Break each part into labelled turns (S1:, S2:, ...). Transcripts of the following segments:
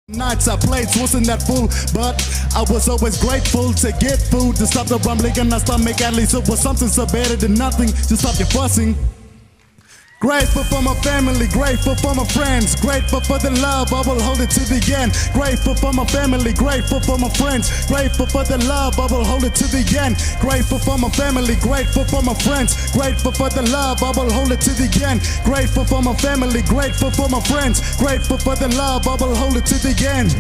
S1: Nights our plates wasn't that full, but I was always grateful to get food to stop the rumbling in my stomach. At least it was something so better than nothing to stop your fussing. Grateful for my family, grateful for my friends, grateful for the love, I will hold it to the end. Grateful for my family, grateful for my friends, grateful for the love, I will hold it to the end. Grateful for my family, grateful for my friends, grateful for the love, I will hold it to the end. Grateful for my family, grateful for my friends, grateful for the love, I will hold it to the end.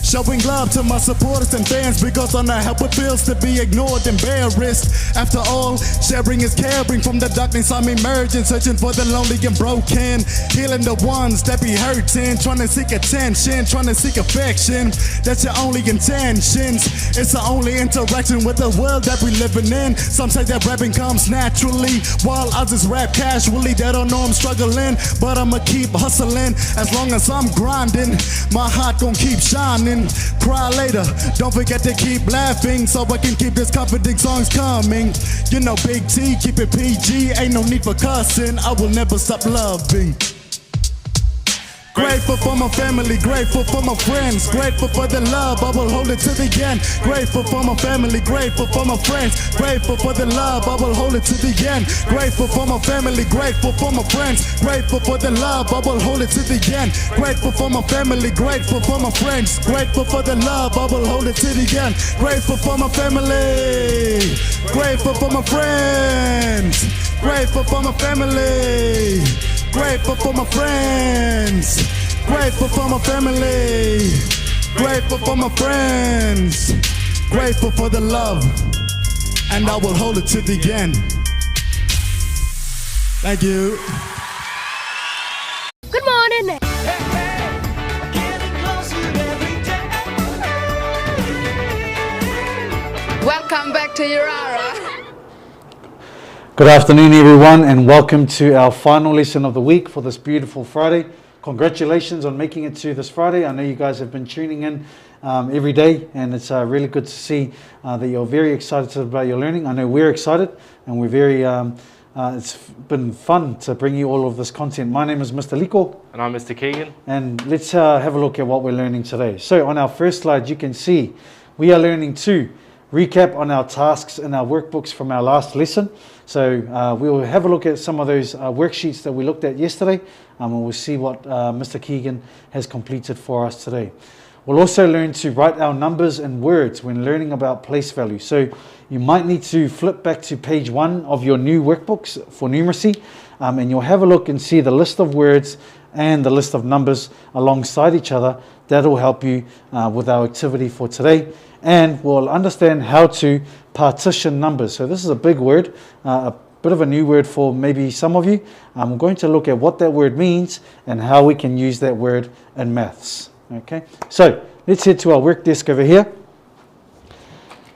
S1: Showing love to my supporters and fans, because I know how it feels to be ignored and bear risk. After all, sharing is caring. From the darkness I'm emerging, searching for the lonely and broken, healing the ones that be hurting, trying to seek attention, trying to seek affection. That's your only intentions. It's the only interaction with the world that we living in. Some say that rapping comes naturally, while others rap casually. They don't know I'm struggling, but I'ma keep hustling. As long as I'm grinding, my heart gon' keep shining. Cry later, don't forget to keep laughing, so I can keep this comforting songs coming. You know Big T, keep it PG, ain't no need for cussing. I will never stop loving. Grateful for my family, grateful for my friends, grateful for the love, I will hold it to the end. Grateful for my family, grateful for my friends, grateful for the love, I will hold it to the end. Grateful for my family, grateful for my friends, grateful for the love, I will hold it to the end. Grateful for my family, grateful for my friends, grateful for the love, I will hold it to the end. Grateful for my family, grateful for my friends, grateful for my family, grateful for my friends, grateful for my family, grateful for my friends, grateful for the love, and I will hold it to the end. Thank you.
S2: Good morning.
S3: Welcome back to Yirara.
S4: Good afternoon everyone, and welcome to our final lesson of the week for this beautiful Friday. Congratulations on making it to this Friday. I know you guys have been tuning in every day, and it's really good to see that you're very excited about your learning. I know we're excited, and we're very it's been fun to bring you all of this content. My name is Mr. Liko.
S5: And I'm Mr. Keegan.
S4: And let's have a look at what we're learning today. So on our first slide you can see we are learning to recap on our tasks in our workbooks from our last lesson. So we'll have a look at some of those worksheets that we looked at yesterday, and we'll see what Mr. Keegan has completed for us today. We'll also learn to write our numbers and words when learning about place value. So you might need to flip back to page 1 of your new workbooks for numeracy, and you'll have a look and see the list of words and the list of numbers alongside each other. That'll help you with our activity for today. And we'll understand how to partition numbers. So this is a big word, a bit of a new word for maybe some of you. I'm going to look at what that word means and how we can use that word in maths. Okay, so let's head to our work desk over here.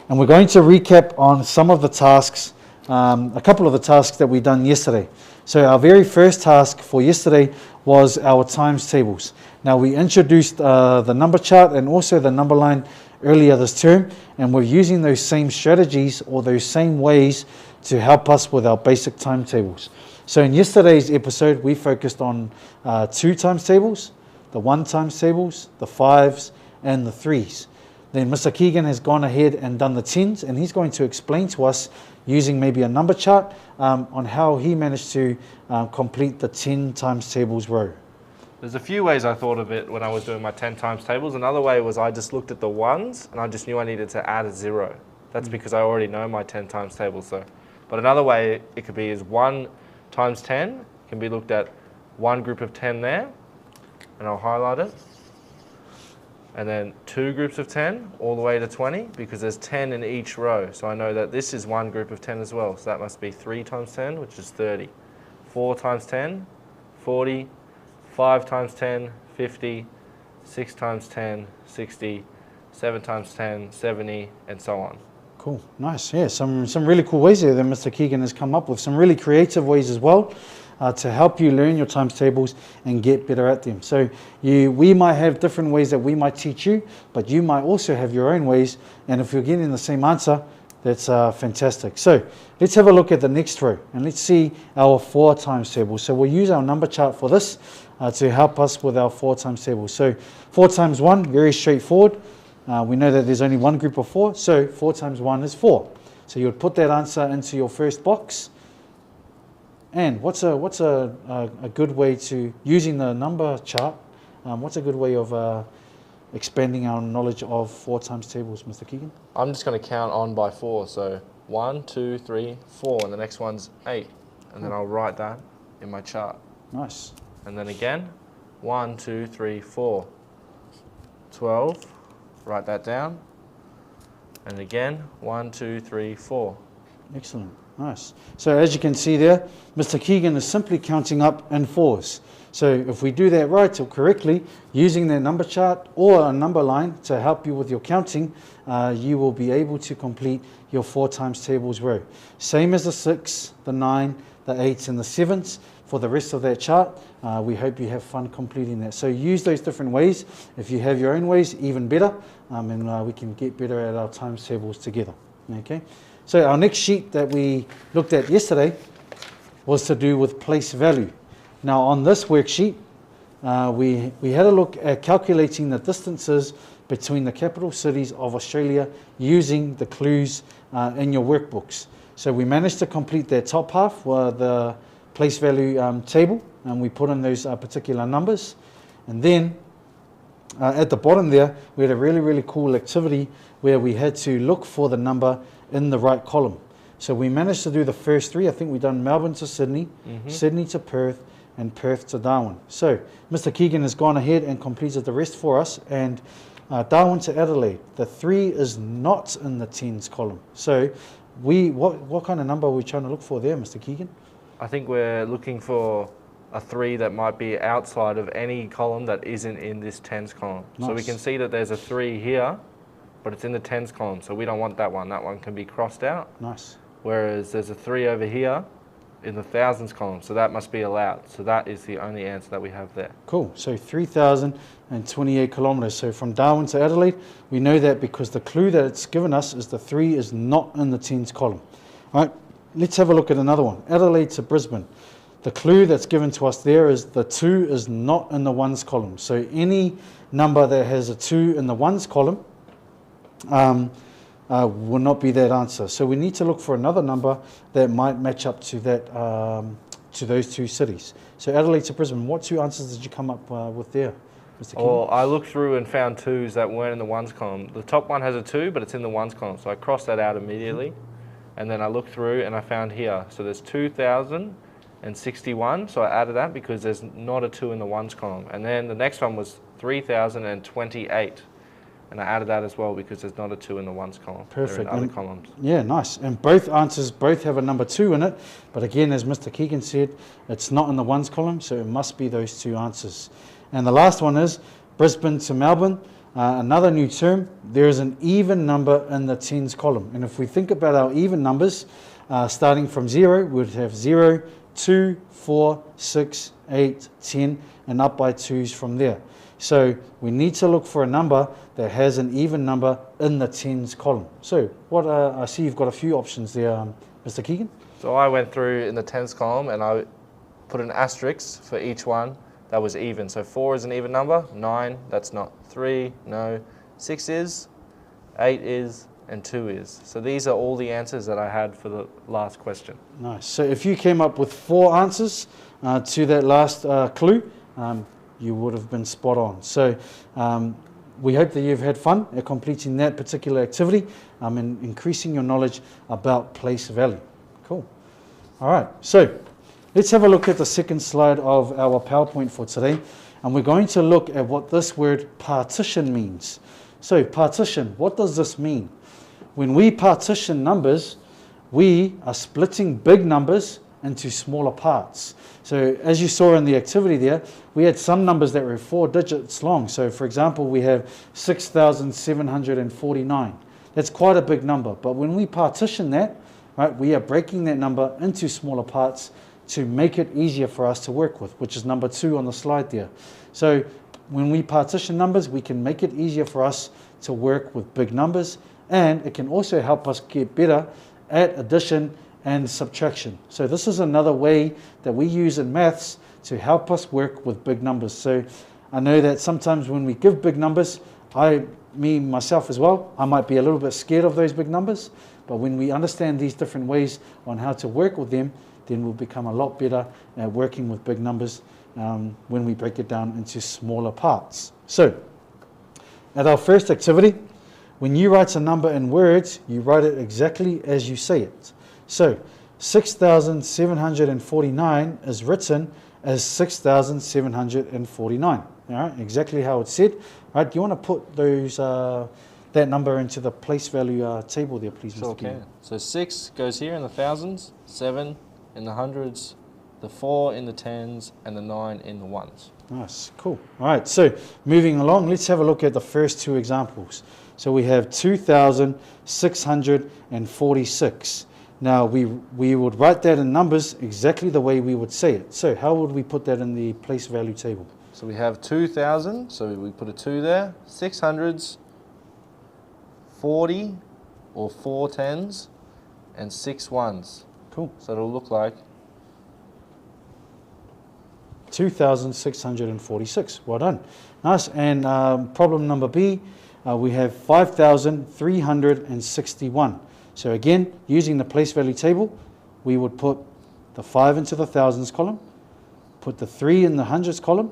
S4: And we're going to recap on some of the tasks, a couple of the tasks that we done yesterday. So our very first task for yesterday was our times tables. Now we introduced the number chart and also the number line earlier this term, and we're using those same strategies or those same ways to help us with our basic timetables. So in yesterday's episode we focused on 2 times tables, the 1 times tables, the 5s and the 3s. Then Mr. Keegan has gone ahead and done the 10s, and he's going to explain to us using maybe a number chart on how he managed to complete the 10 times tables row.
S5: There's a few ways I thought of it when I was doing my 10 times tables. Another way was I just looked at the 1s and I just knew I needed to add a 0. That's because I already know my 10 times tables though. But another way it could be is 1 times 10 can be looked at one group of 10 there, and I'll highlight it. And then 2 groups of 10 all the way to 20, because there's 10 in each row. So I know that this is one group of 10 as well. So that must be 3 times 10, which is 30. 4 times 10, 40. 5 times 10, 50, 6 times 10, 60, 7 times 10, 70, and so on.
S4: Cool, nice. Yeah, some really cool ways there that Mr. Keegan has come up with. Some really creative ways as well to help you learn your times tables and get better at them. So we might have different ways that we might teach you, but you might also have your own ways. And if you're getting the same answer, That's fantastic. So let's have a look at the next row and let's see our 4 times table. So we'll use our number chart for this to help us with our 4 times table. So 4 times 1, very straightforward. We know that there's only one group of 4, so 4 times 1 is 4. So you would put that answer into your first box. And what's a good way to, using the number chart, what's a good way of expanding our knowledge of 4 times tables, Mr. Keegan?
S5: I'm just going to count on by 4. So 1, 2, 3, 4, and the next one's 8. And then I'll write that in my chart.
S4: Nice.
S5: And then again, 1, 2, 3, 4, 12. Write that down. And again, 1, 2, 3, 4.
S4: Excellent. Nice. So as you can see there, Mr. Keegan is simply counting up in 4s. So if we do that right or correctly, using their number chart or a number line to help you with your counting, you will be able to complete your 4 times tables row. Same as the 6, the 9, the 8s and the 7s for the rest of that chart. We hope you have fun completing that. So use those different ways. If you have your own ways, even better, and we can get better at our times tables together. Okay. So our next sheet that we looked at yesterday was to do with place value. Now on this worksheet, we had a look at calculating the distances between the capital cities of Australia using the clues in your workbooks. So we managed to complete that top half with the place value table, and we put in those particular numbers. And then at the bottom there, we had a really cool activity where we had to look for the number in the right column. So we managed to do the first 3. I think we've done Melbourne to Sydney, Sydney to Perth, and Perth to Darwin. So Mr. Keegan has gone ahead and completed the rest for us. And Darwin to Adelaide, the 3 is not in the tens column. So what kind of number are we trying to look for there, Mr. Keegan?
S5: I think we're looking for a 3 that might be outside of any column that isn't in this tens column.
S4: Nice.
S5: So we can see that there's a 3 here, but it's in the tens column, so we don't want that one. That one can be crossed out.
S4: Nice.
S5: Whereas there's a 3 over here in the thousands column, so that must be allowed. So that is the only answer that we have there.
S4: Cool. So 3,028 kilometers. So from Darwin to Adelaide, we know that because the clue that it's given us is the 3 is not in the tens column. All right, let's have a look at another one. Adelaide to Brisbane. The clue that's given to us there is the 2 is not in the ones column. So any number that has a 2 in the ones column will not be that answer. So we need to look for another number that might match up to that to those 2 cities. So Adelaide to Brisbane, what 2 answers did you come up with there, Mr. King?
S5: Well, I looked through and found 2s that weren't in the ones column. The top one has a 2, but it's in the ones column, so I crossed that out immediately. And then I looked through and I found here. So there's 2,061, so I added that because there's not a 2 in the ones column. And then the next one was 3,028. And I added that as well because there's not a 2 in the ones column.
S4: Perfect.
S5: They're in other columns.
S4: Yeah, nice. And both answers have a number 2 in it. But again, as Mr. Keegan said, it's not in the ones column, so it must be those 2 answers. And the last one is Brisbane to Melbourne. Another new term, there is an even number in the tens column. And if we think about our even numbers, starting from 0, we would have 0, 2, 4, 6, 8, 10, and up by 2s from there. So we need to look for a number that has an even number in the tens column. So what I see you've got a few options there, Mr. Keegan.
S5: So I went through in the tens column and I put an asterisk for each one that was even. So 4 is an even number, 9, that's not, 3, no, 6 is, 8 is, and 2 is. So these are all the answers that I had for the last question.
S4: Nice. So if you came up with 4 answers to that last clue, you would have been spot on. So we hope that you've had fun at completing that particular activity and increasing your knowledge about place value. Cool. All right, so let's have a look at the second slide of our PowerPoint for today. And we're going to look at what this word partition means. So partition, what does this mean? When we partition numbers, we are splitting big numbers into smaller parts. So as you saw in the activity there, we had some numbers that were 4 digits long. So for example, we have 6,749. That's quite a big number. But when we partition that, right, we are breaking that number into smaller parts to make it easier for us to work with, which is number 2 on the slide there. So when we partition numbers, we can make it easier for us to work with big numbers and it can also help us get better at addition and subtraction. So this is another way that we use in maths to help us work with big numbers. So I know that sometimes when we give big numbers, myself as well, I might be a little bit scared of those big numbers, but when we understand these different ways on how to work with them, then we'll become a lot better at working with big numbers when we break it down into smaller parts. So at our first activity, when you write a number in words, you write it exactly as you say it. So 6,749 is written as 6,749. All right, exactly how it's said. Right, do you want to put those that number into the place value table there, please,
S5: Sure
S4: Mr. King?
S5: can. So 6 goes here in the thousands, 7 in the hundreds, the 4 in the tens, and the 9 in the ones.
S4: Nice, cool. All right, so moving along, let's have a look at the first two examples. So we have 2,646. Now we would write that in numbers exactly the way we would say it. So how would we put that in the place value table?
S5: So we have 2,000, so we put a 2 there, 600s, 40 or 4 tens, and 6 ones.
S4: Cool.
S5: So it'll look like
S4: 2,646. Well done. Nice. And problem number B, we have 5,361. So again, using the place value table, we would put the 5 into the thousands column, put the 3 in the hundreds column,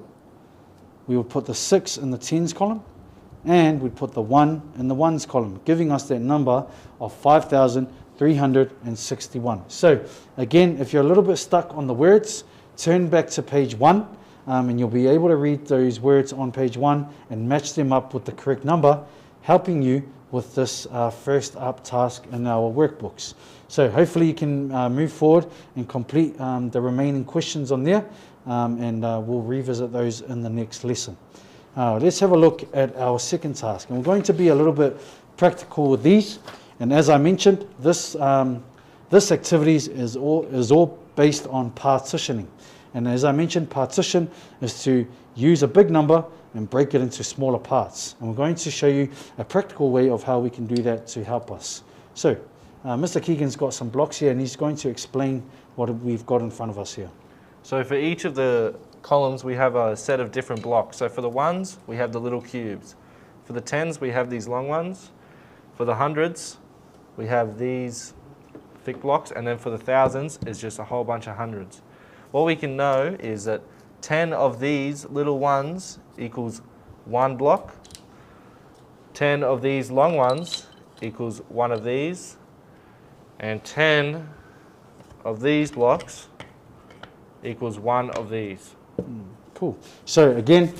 S4: we would put the 6 in the tens column, and we'd put the 1 in the ones column, giving us that number of 5,361. So again, if you're a little bit stuck on the words, turn back to page 1, and you'll be able to read those words on page 1 and match them up with the correct number, helping you with this first up task in our workbooks. So hopefully you can move forward and complete the remaining questions on there, and we'll revisit those in the next lesson. Let's have a look at our second task, and we're going to be a little bit practical with these. And as I mentioned, this activities is all based on partitioning. And as I mentioned, partition is to use a big number and break it into smaller parts. And we're going to show you a practical way of how we can do that to help us. So Mr. Keegan's got some blocks here, and he's going to explain what we've got in front of us here.
S5: So for each of the columns, we have a set of different blocks. So for the ones, we have the little cubes. For the tens, we have these long ones. For the hundreds, we have these thick blocks. And then for the thousands, it's just a whole bunch of hundreds. What we can know is that 10 of these little ones equals 1 block. 10 of these long ones equals 1 of these. And 10 of these blocks equals 1 of these.
S4: Cool. So again,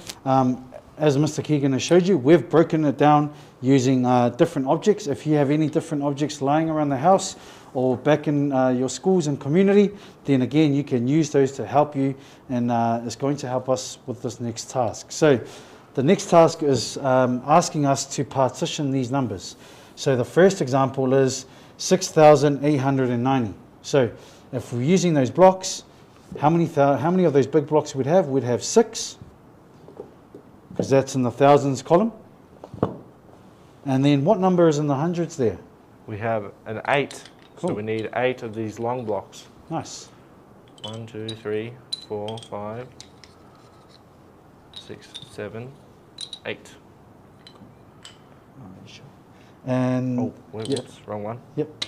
S4: as Mr. Keegan has showed you, we've broken it down using different objects. If you have any different objects lying around the house or back in your schools and community, then again you can use those to help you, and it's going to help us with this next task. So the next task is asking us to partition these numbers. So the first example is 6,890. So if we're using those blocks, how many of those big blocks we'd have? We'd have 6, because that's in the thousands column. And then what number is in the hundreds there?
S5: We have an 8.
S4: Cool.
S5: So we need 8 of these long blocks.
S4: Nice.
S5: 1, 2, 3, 4, 5, 6, 7, 8.
S4: And
S5: Oh, wait,
S4: yep.
S5: whoops, wrong one.
S4: Yep.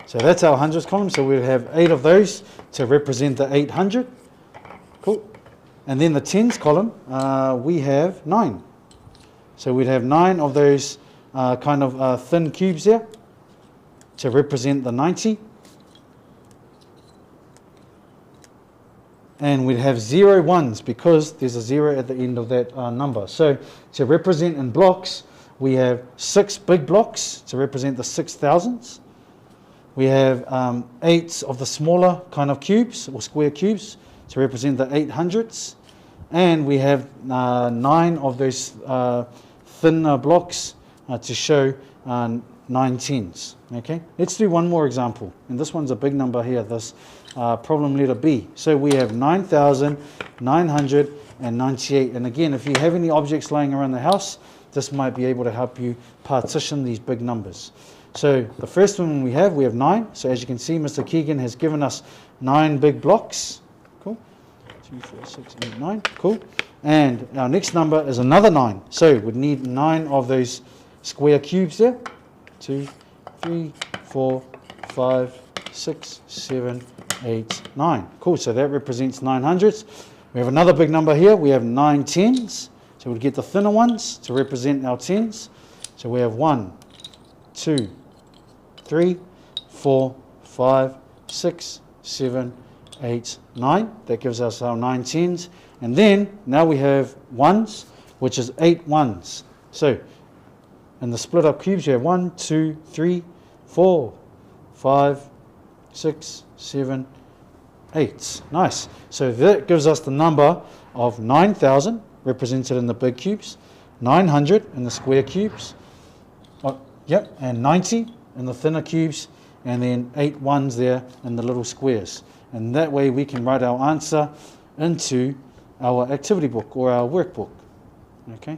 S4: So that's our hundreds column. So we'll have 8 of those to represent the 800. Cool. And then the tens column, we have 9. So we'd have 9 of those kind of thin cubes there to represent the 90. And we'd have 0 ones because there's a 0 at the end of that number. So to represent in blocks, we have 6 big blocks to represent the 6,000s. We have 8 of the smaller kind of cubes or square cubes to represent the 800s. And we have 9 of those thin blocks to show 9 tens. Okay, let's do one more example. And this one's a big number here, this problem letter B. So we have 9,998. And again, if you have any objects lying around the house, this might be able to help you partition these big numbers. So the first one we have 9. So as you can see, Mr. Keegan has given us 9 big blocks. Cool. 2, 4, 6, 8, 9. Cool. And our next number is another 9. So we'd need 9 of those square cubes there. 2, 3, 4, 5, 6, 7, 8, 9. Cool. So that represents 900s. We have another big number here. We have 9 tens. So we'll get the thinner ones to represent our tens. So we have 1, 2, 3, 4, 5, 6, 7, 8, 9. That gives us our 9 tens. And then now we have ones, which is 8 ones. So in the split up cubes, you have 1, 2, 3, 4, 5, 6, 7, 8. Nice. So that gives us the number of 9,000 represented in the big cubes, 900 in the square cubes, and 90 in the thinner cubes, and then 8 ones there in the little squares. And that way we can write our answer into our activity book or our workbook. Okay.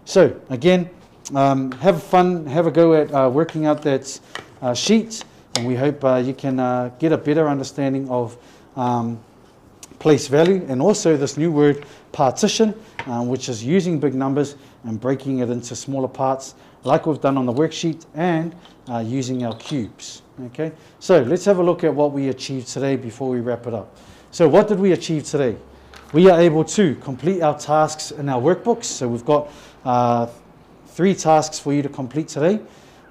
S4: So again, have fun, have a go at working out that sheet, and we hope you can get a better understanding of place value, and also this new word partition, which is using big numbers and breaking it into smaller parts like we've done on the worksheet, and using our cubes. Okay, so let's have a look at what we achieved today before we wrap it up. So what did we achieve today? We are able to complete our tasks in our workbooks. So we've got 3 tasks for you to complete today.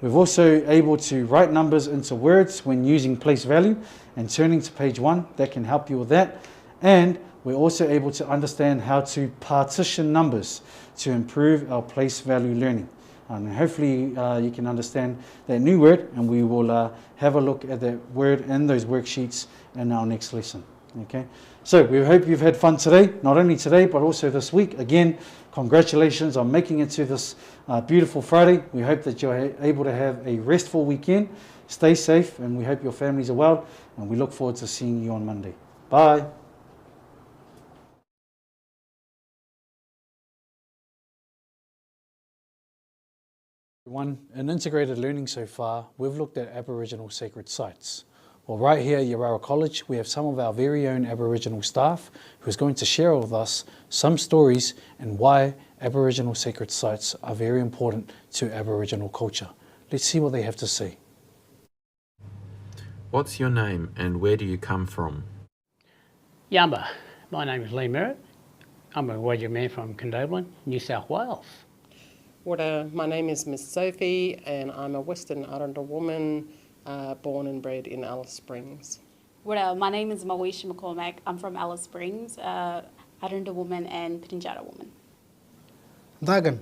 S4: We're also able to write numbers into words when using place value and turning to page 1. That can help you with that. And we're also able to understand how to partition numbers to improve our place value learning. And hopefully you can understand that new word, and we will have a look at that word in those worksheets in our next lesson. Okay, so we hope you've had fun today, not only today but also this week. Again, congratulations on making it to this beautiful Friday. We hope that you're able to have a restful weekend. Stay safe, and we hope your families are well, and we look forward to seeing you on Monday. Bye. In integrated learning so far, we've looked at Aboriginal sacred sites. Well, right here at Yirara College, we have some of our very own Aboriginal staff who's going to share with us some stories and why Aboriginal sacred sites are very important to Aboriginal culture. Let's see what they have to say.
S2: What's your name and where do you come from?
S6: Yamba. My name is Lee Merritt. I'm a Wodja man from Corroboree, New South Wales.
S7: My name is Miss Sophie, and I'm a Western Arundel woman, born and bred in Alice Springs.
S8: My name is Mawisha McCormack. I'm from Alice Springs, Arundel woman and Pitinjara woman.
S9: Dagan,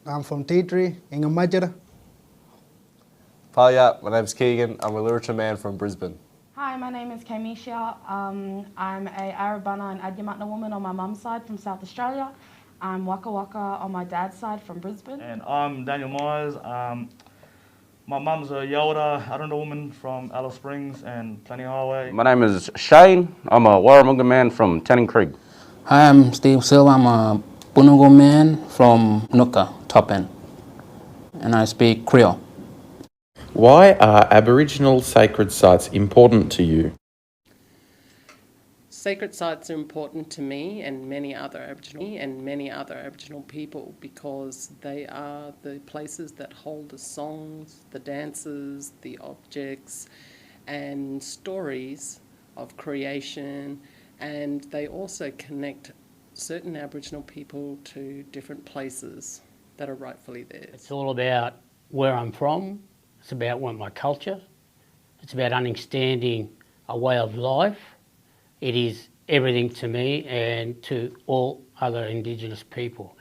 S9: I'm from Tatri, Ingamajara.
S10: Hiya, my name's Keegan. I'm a literature man from Brisbane.
S11: Hi, my name is Kamisha. I'm a Arabana and Adyamatna woman on my mum's side from South Australia. I'm Waka Waka on my dad's side from Brisbane.
S12: And I'm Daniel Myers. My mum's a Yalda Arundel woman from Alice Springs and Plenty Highway.
S13: My name is Shane. I'm a Warramunga man from Tanning Creek.
S14: Hi, I'm Steve Silva. I'm a Bunungo man from Nooka, Top End. And I speak Creole.
S2: Why are Aboriginal sacred sites important to you?
S7: Sacred sites are important to me and many other Aboriginal people because they are the places that hold the songs, the dances, the objects and stories of creation, and they also connect certain Aboriginal people to different places that are rightfully theirs.
S6: It's all about where I'm from, it's about my culture, it's about understanding a way of life. It is everything to me and to all other Indigenous people.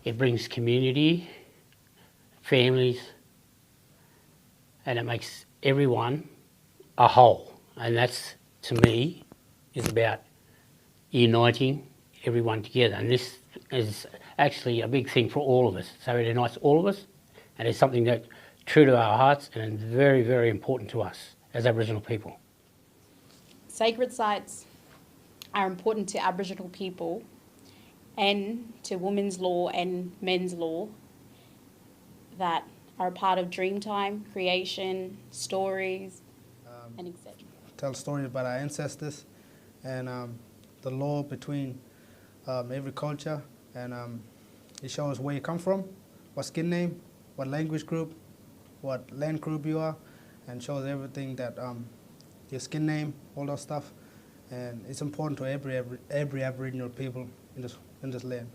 S6: It brings community, families, and it makes everyone a whole. And that's, to me, is about uniting everyone together. And this is actually a big thing for all of us. So it unites all of us, and it's something that true to our hearts and very, very important to us as Aboriginal people.
S8: Sacred sites are important to Aboriginal people and to women's law and men's law that are a part of Dreamtime, creation, stories, and etc.
S9: Tell stories about our ancestors and the law between every culture, and it shows where you come from, what skin name, what language group, what land group you are, and shows everything that your skin name, all that stuff, and it's important to every Aboriginal people in this land.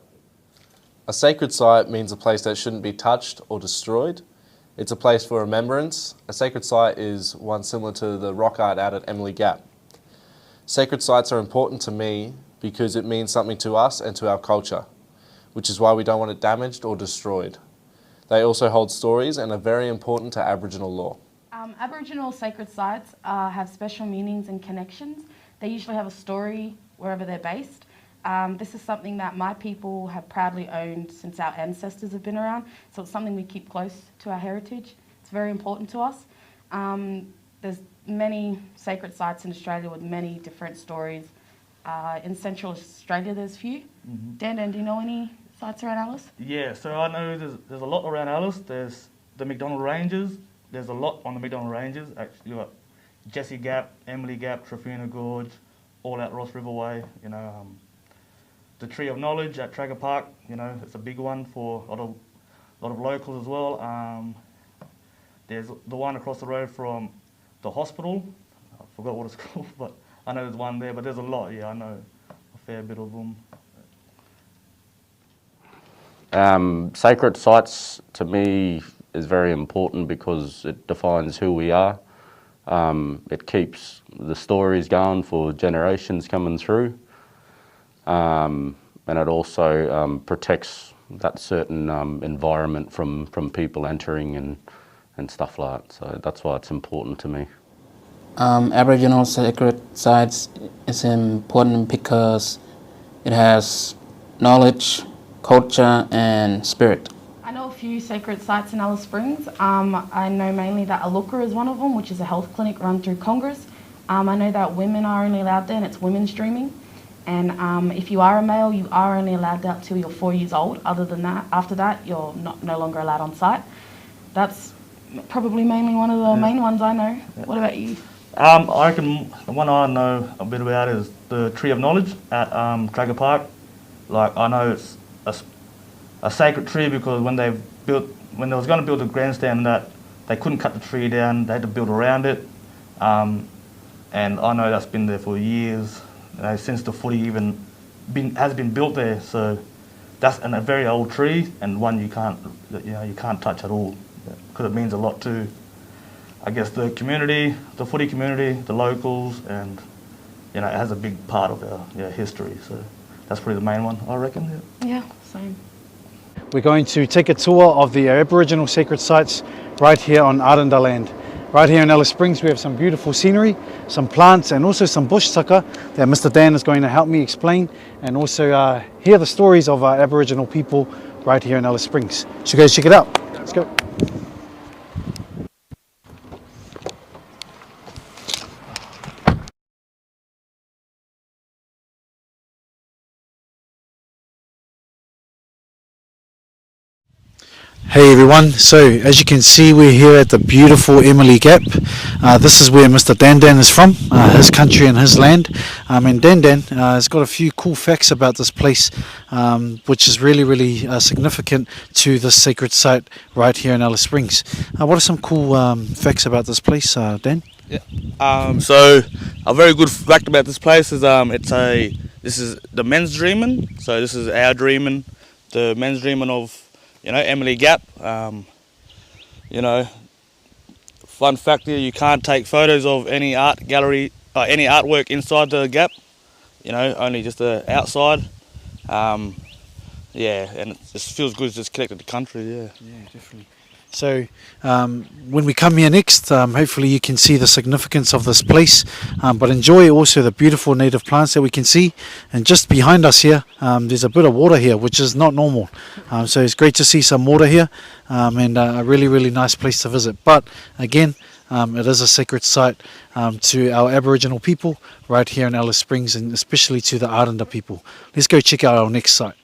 S10: A sacred site means a place that shouldn't be touched or destroyed. It's a place for remembrance. A sacred site is one similar to the rock art out at Emily Gap. Sacred sites are important to me because it means something to us and to our culture, which is why we don't want it damaged or destroyed. They also hold stories and are very important to Aboriginal law.
S11: Aboriginal sacred sites have special meanings and connections. They usually have a story wherever they're based. This is something that my people have proudly owned since our ancestors have been around, so it's something we keep close to our heritage. It's very important to us. There's many sacred sites in Australia with many different stories. In Central Australia there's a few. Dan, do you know any sites around Alice?
S12: Yeah, so I know there's a lot around Alice. There's the McDonald Ranges. There's a lot on the McDonald Ranges. Actually, you've got Jessie Gap, Emily Gap, Trafuna Gorge, all out Ross River Way, you know. The Tree of Knowledge at Tracker Park, you know, it's a big one for a lot of locals as well. There's the one across the road from the hospital. I forgot what it's called, but I know there's one there. But there's a lot, yeah, I know a fair bit of them.
S13: Sacred sites to me is very important because it defines who we are. It keeps the stories going for generations coming through. And it also protects that certain environment from people entering and stuff like that. So that's why it's important to me.
S14: Aboriginal sacred sites is important because it has knowledge, culture, and spirit.
S11: I know a few sacred sites in Alice Springs. I know mainly that Aluka is one of them, which is a health clinic run through Congress. I know that women are only allowed there, and it's women's dreaming. And if you are a male, you are only allowed out till you're 4 years old. Other than that, after that, you're no longer allowed on site. That's probably mainly one of the main ones I know. Yeah. What about you?
S12: I reckon the one I know a bit about is the Tree of Knowledge at Tracker Park. Like, I know it's a sacred tree because when they was going to build a grandstand, that they couldn't cut the tree down, they had to build around it. And I know that's been there for years. Since the footy has been built there, so that's a very old tree and one you can't touch at all because it means a lot to, I guess, the community, the footy community, the locals, and it has a big part of our history. So that's probably the main one, I reckon.
S11: Yeah, same.
S4: We're going to take a tour of the Aboriginal sacred sites right here on Aranda land. Right here in Alice Springs we have some beautiful scenery, some plants and also some bush tucker that Mr. Dan is going to help me explain, and also hear the stories of our Aboriginal people right here in Alice Springs. So you guys check it out. Let's go. Hey everyone, so as you can see we're here at the beautiful Emily Gap. This is where Mr. Dan is from, his country and his land. And Dan has got a few cool facts about this place, which is really significant to this sacred site right here in Alice Springs. What are some cool facts about this place, Dan?
S15: Yeah. So a very good fact about this place is this is the men's dreaming. So this is our dreaming, the men's dreaming of Emily Gap. Fun fact here, you can't take photos of any art gallery, any artwork inside the Gap, only just the outside. And it just feels good to just connect with the country, yeah.
S4: Yeah, definitely. So when we come here next, hopefully you can see the significance of this place, but enjoy also the beautiful native plants that we can see. And just behind us here, there's a bit of water here, which is not normal. So it's great to see some water here, and a really, really nice place to visit. But again, it is a sacred site to our Aboriginal people right here in Alice Springs, and especially to the Aranda people. Let's go check out our next site.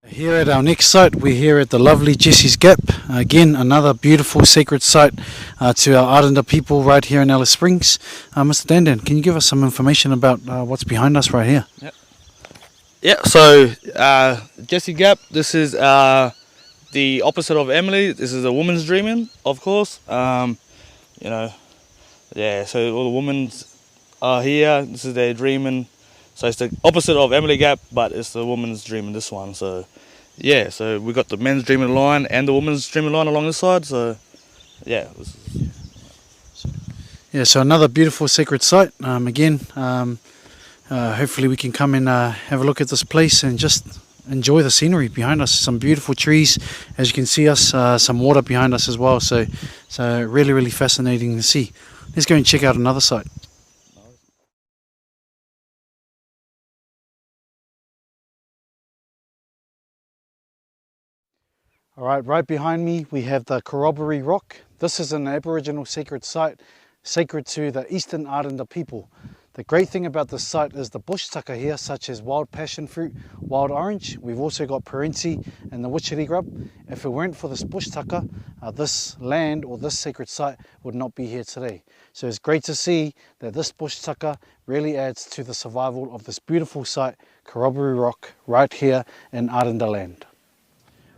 S4: Here at our next site, we're here at the lovely Jesse's Gap. Again, another beautiful sacred site to our Aranda people right here in Alice Springs. Mr. Dandan, can you give us some information about what's behind us right here?
S15: Yep. Yeah, so Jesse Gap, this is the opposite of Emily. This is a woman's dreaming, of course. You know, yeah, so all the women are here. This is their dreaming. So it's the opposite of Emily Gap, but it's the woman's dreaming, this one. So yeah, so we got the men's dreaming line and the woman's dreaming line along this side. So yeah.
S4: Yeah, so another beautiful sacred site. Again, hopefully we can come and have a look at this place and just enjoy the scenery behind us. Some beautiful trees, as you can see us, some water behind us as well. So really, really fascinating to see. Let's go and check out another site. All right, right behind me we have the Corroboree Rock. This is an Aboriginal sacred site, sacred to the Eastern Aranda people. The great thing about this site is the bush tucker here, such as wild passion fruit, wild orange. We've also got parenti and the witchery grub. If it weren't for this bush tucker, this land or this sacred site would not be here today. So it's great to see that this bush tucker really adds to the survival of this beautiful site, Corroboree Rock, right here in Aranda land.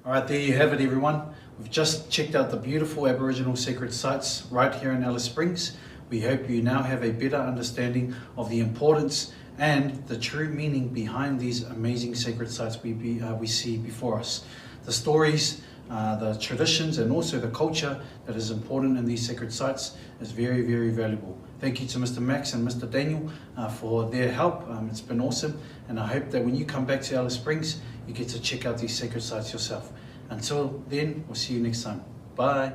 S4: All right, there you have it, everyone. We've just checked out the beautiful Aboriginal sacred sites right here in Alice Springs. We hope you now have a better understanding of the importance and the true meaning behind these amazing sacred sites we see before us. The stories, the traditions, and also the culture that is important in these sacred sites is very, very valuable. Thank you to Mr. Max and Mr. Daniel for their help. It's been awesome, and I hope that when you come back to Alice Springs, you get to check out these sacred sites yourself. Until then, we'll see you next time. Bye.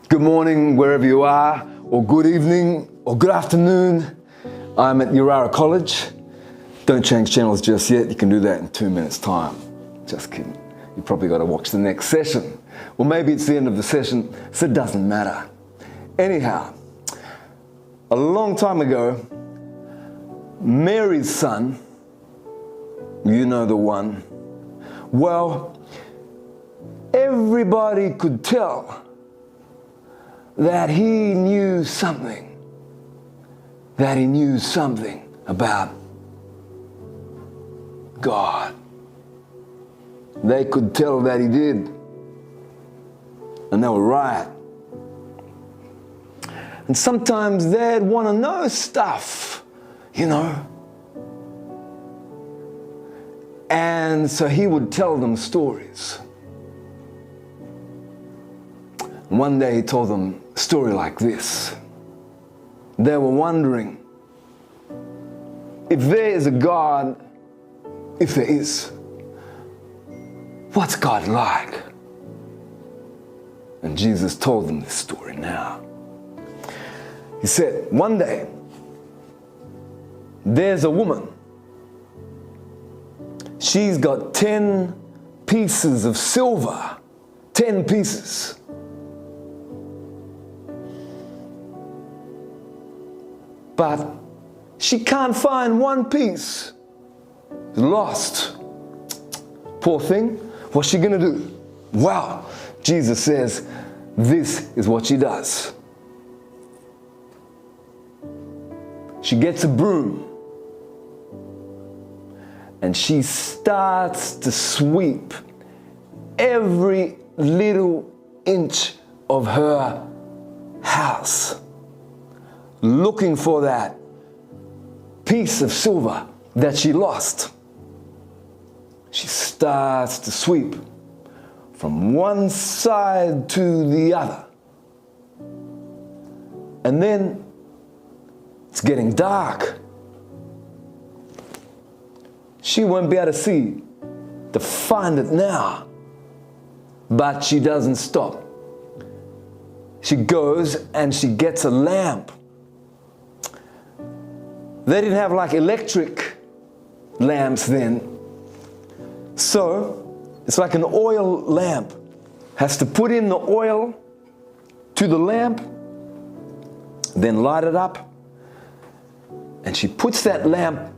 S16: Good morning, wherever you are, or good evening, or good afternoon. I'm at Yirara College. Don't change channels just yet. You can do that in 2 minutes' time. Just kidding. You probably got to watch the next session. Well, maybe it's the end of the session, so it doesn't matter. Anyhow, a long time ago, Mary's son, you know the one, well, everybody could tell that he knew something about God. They could tell that he did, and they were right. And sometimes they'd want to know stuff, you know. And so he would tell them stories. One day he told them a story like this. They were wondering, if there is a God, if there is, what's God like? And Jesus told them this story now. He said, one day, there's a woman. She's got 10 pieces of silver, 10 pieces. But she can't find one piece. Lost. Poor thing. What's she gonna do? Well, Jesus says, this is what she does. She gets a broom and she starts to sweep every little inch of her house, looking for that piece of silver that she lost. She starts to sweep from one side to the other. And then it's getting dark. She won't be able to see to find it now. But she doesn't stop. She goes and she gets a lamp. They didn't have like electric lamps then. So it's like an oil lamp. Has to put in the oil to the lamp, then light it up. And she puts that lamp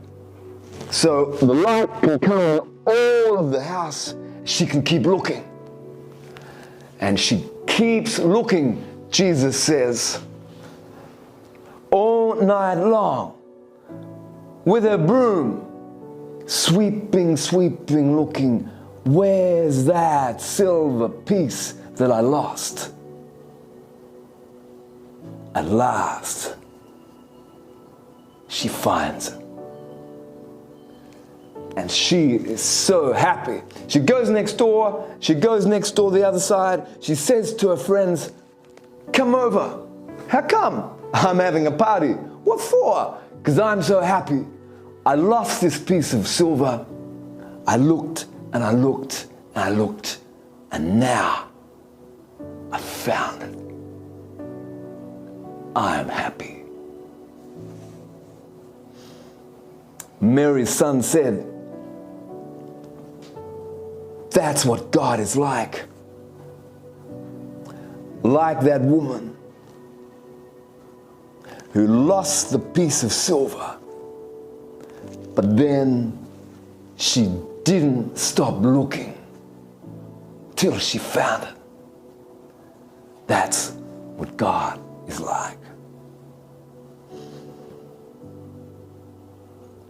S16: so the light can come all of the house. She can keep looking. And she keeps looking, Jesus says, all night long with her broom, sweeping, sweeping, looking, where's that silver piece that I lost? At last, she finds it. And she is so happy. She goes next door the other side. She says to her friends, come over. How come? I'm having a party. What for? Because I'm so happy. I lost this piece of silver. I looked and I looked and I looked, and now I found it. I am happy. Mary's son said, that's what God is like. Like that woman who lost the piece of silver, but then she didn't stop looking till she found it. That's what God is like.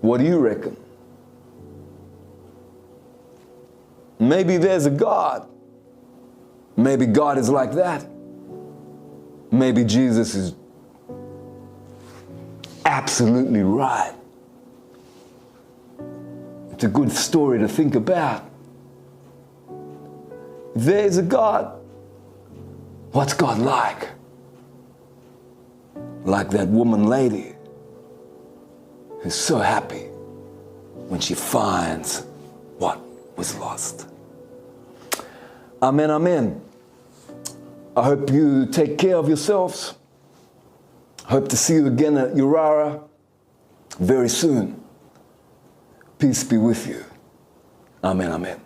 S16: What do you reckon? Maybe there's a God. Maybe God is like that. Maybe Jesus is absolutely right. It's a good story to think about. If there's a God, what's God like? Like that woman lady who's so happy when she finds what was lost. Amen, amen. I hope you take care of yourselves. Hope to see you again at Yirara very soon. Peace be with you. Amen, amen.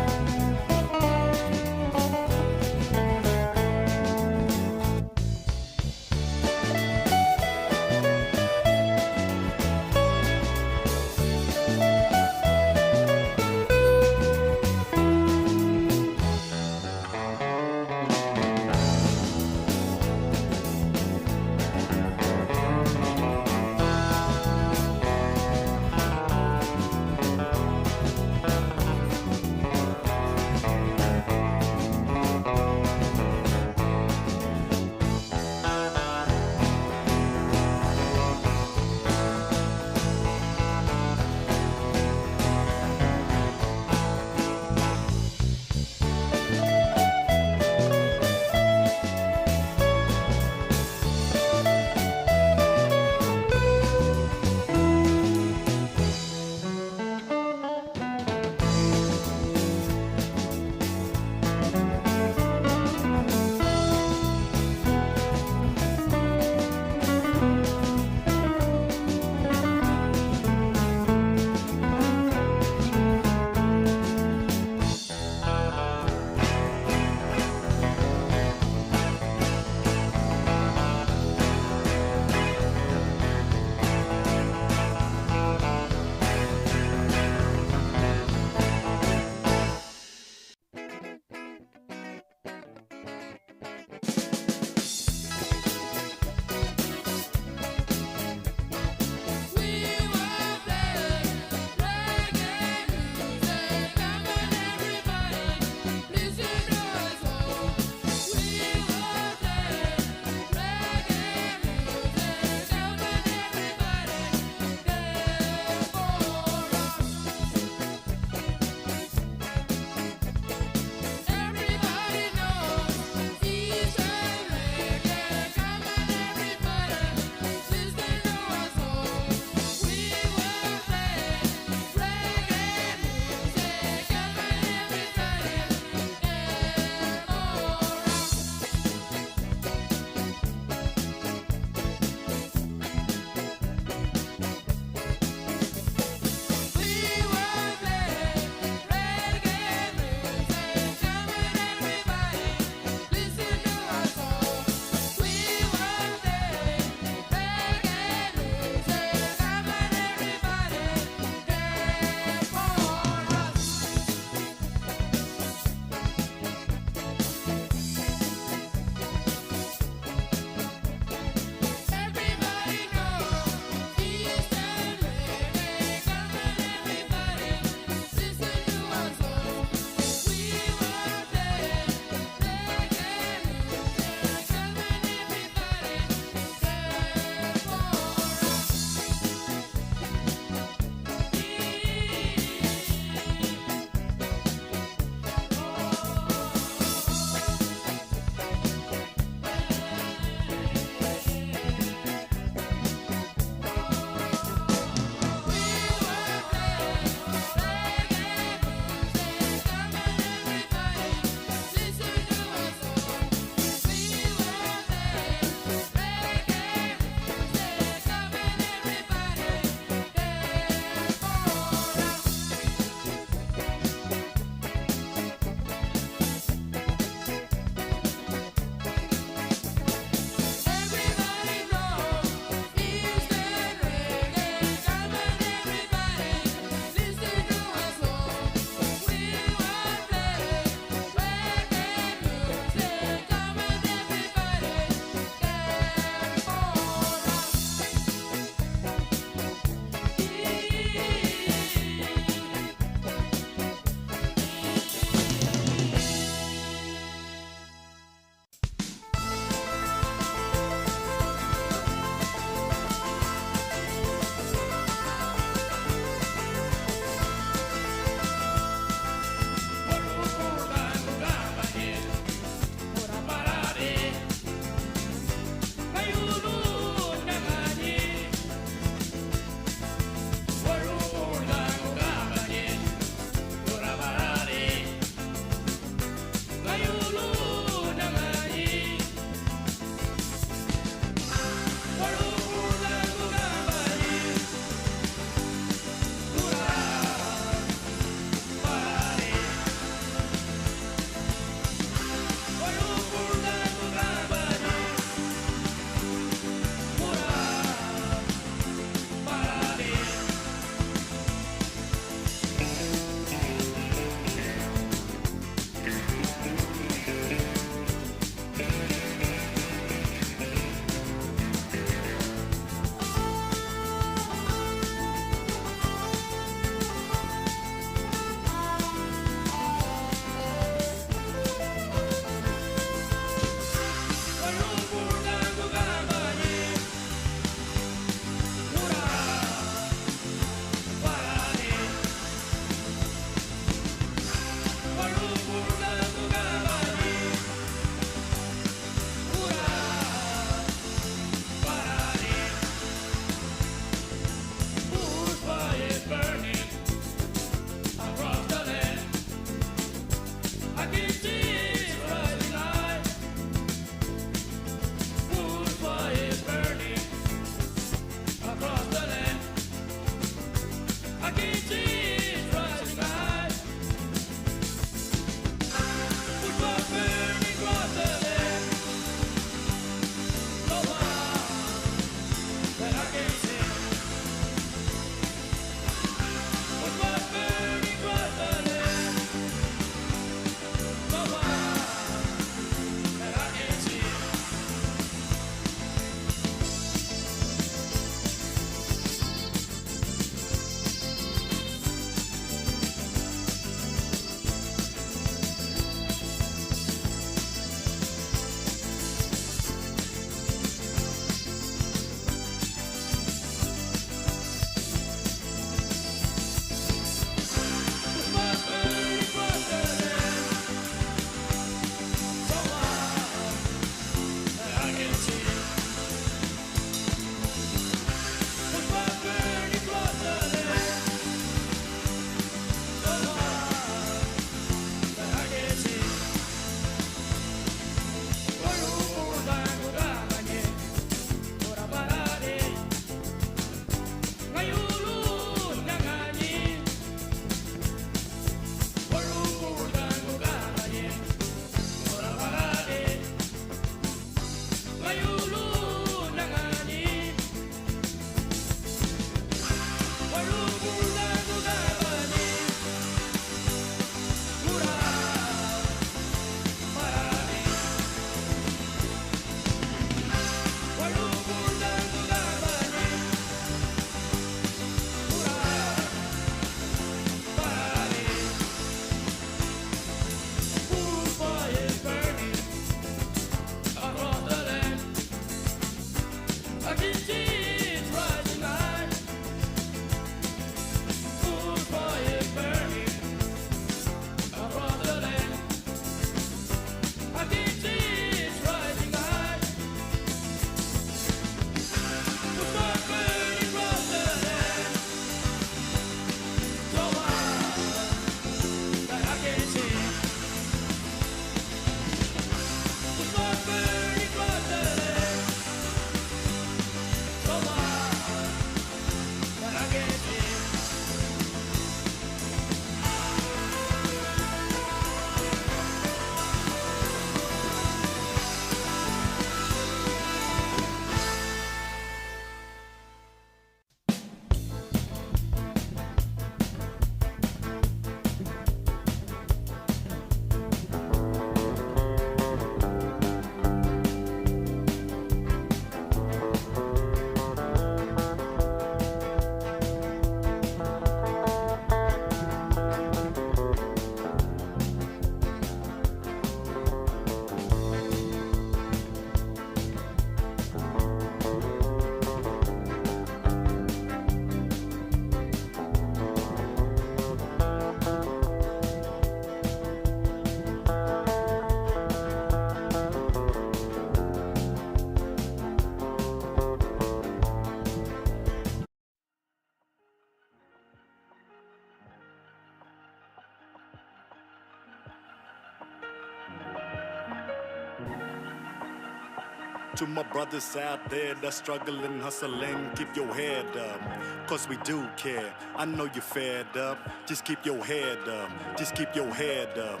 S1: To my brothers out there that's struggling, hustling, keep your head up, cause we do care. I know you're fed up, just keep your head up, just keep your head up.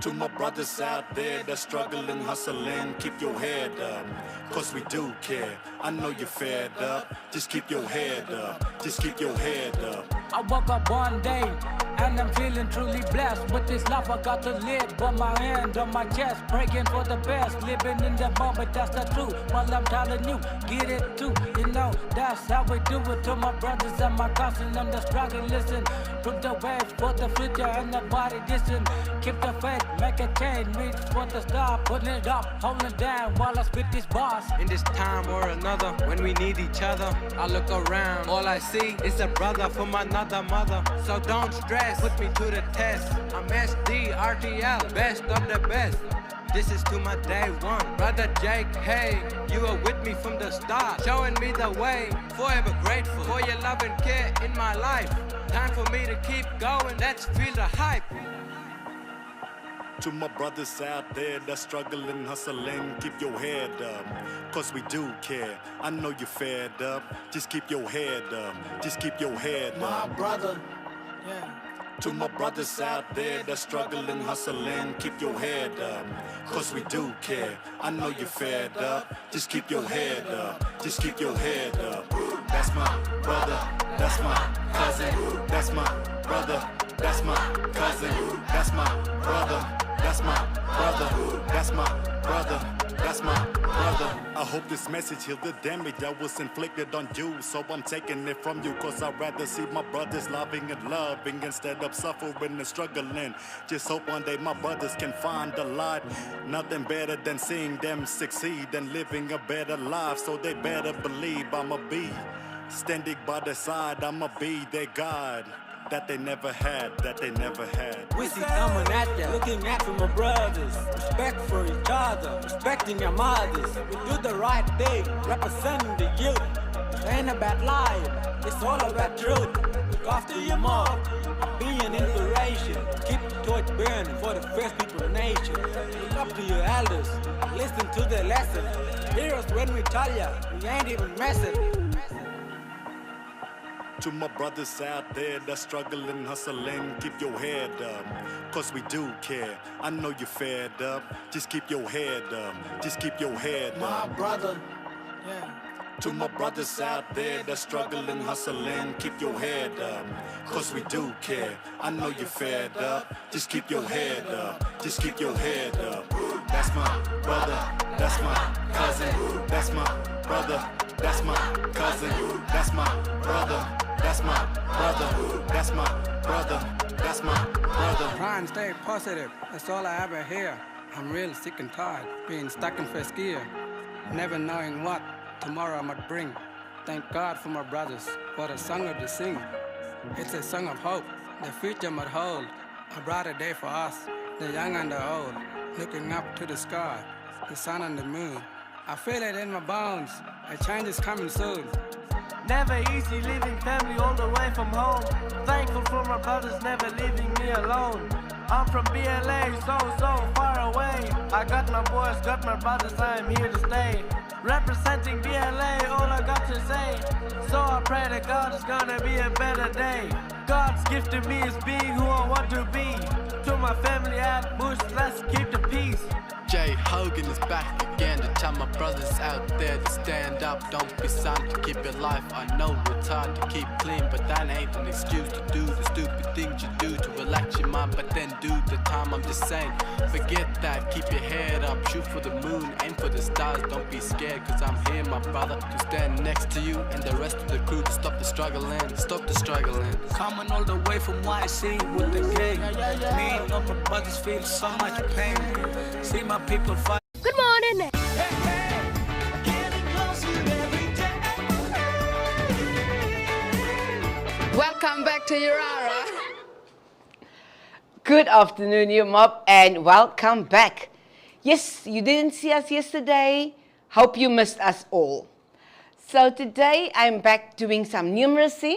S1: To my brothers out there that's struggling, hustling, keep your head up, cause we do care. I know you're fed up, just keep your head up, just keep your head up.
S17: I woke up one day and I'm feeling truly blessed. With this life I got to live, but my hand on my chest, praying for the best, living in the moment, that's the truth. While I'm telling you, get it too, you know, that's how we do it. To my brothers and my cousins, I'm the struggle, listen. Put the waves for the future and the body distant. Keep the faith, make a change, reach for the star, putting it up, holding it down while I spit these bars.
S18: In this time or another, when we need each other, I look around, all I see is a brother from another mother. So don't stress, put me to the test. I'm SD, RTL, best of the best. This is to my day one. Brother Jake, hey, you were with me from the start, showing me the way. Forever grateful for your love and care in my life. Time for me to keep going, let's feel the hype.
S1: To my brothers out there that's struggling, hustling, keep your head up, cause we do care. I know you're fed up, just keep your head up, just keep your head up.
S17: My brother,
S1: To my brothers out there that's struggling, hustling, keep your head up, cause we do care. I know you're fed up, just keep your head up, just keep your head up. That's my brother, that's my cousin, that's my brother, that's my cousin, that's my brother. That's my brother, that's my brother, that's my brother. I hope this message healed the damage that was inflicted on you. So I'm taking it from you, cause I'd rather see my brothers loving and loving instead of suffering and struggling. Just hope one day my brothers can find a light. Nothing better than seeing them succeed and living a better life. So they better believe I'ma be standing by their side, I'ma be their guide. That they never had, that they never had.
S17: we see coming at ya, looking at for my brothers. Respect for each other, respecting your mothers. We do the right thing, representing the youth. It ain't about lying, it's all about truth. Look after your mom, be an inspiration. Keep the torch burning for the first people of nation. Look up to your elders, listen to their lesson. Hear us when we tell ya, we ain't even messing.
S1: To my brothers out there that's struggling, hustling, keep your head up, cause we do care. I know you're fed up, just keep your head up, just keep your head up.
S17: My brother,
S1: To my brothers out there that's struggling, hustling, keep your head up, cause we do care. I know you're fed up, just keep your head up, just keep your head up. That's my brother, that's my cousin, that's my brother, that's my cousin, that's my brother. That's my brother, that's my brother, that's my brother.
S18: Try and stay positive, that's all I ever hear. I'm really sick and tired, being stuck in first gear, never knowing what tomorrow might bring. Thank God for my brothers, for the song of the sing. It's a song of hope, the future might hold. A brighter day for us, the young and the old. Looking up to the sky, the sun and the moon. I feel it in my bones, a change is coming soon.
S17: never easy leaving family all the way from home. Thankful for my brothers never leaving me alone. I'm from BLA, so far away. I got my boys, got my brothers, I'm here to stay. Representing BLA, all I got to say. So I pray to God it's gonna be a better day. God's gift to me is being who I want to be. To my family at Bush, let's keep the peace.
S19: Jay Hogan is back again to tell my brothers out there to stand up. Don't be silent, to keep your life. I know it's hard to keep clean, but that ain't an excuse to do the stupid things you do to relax your mind. But then do the time, I'm just saying, forget that. Keep your head up, shoot for the moon, aim for the stars. Don't be scared, cause I'm here, my brother, to stand next to you and the rest of the crew to stop the struggling, stop the struggling.
S17: Coming all the way from YC with the gang. Me and all my brothers feel so much pain. See my people fight.
S20: Good morning.
S3: Welcome back to Yirara.
S21: Good afternoon, you mob, and welcome back. Yes, you didn't see us yesterday. Hope you missed us all. So today I'm back doing some numeracy,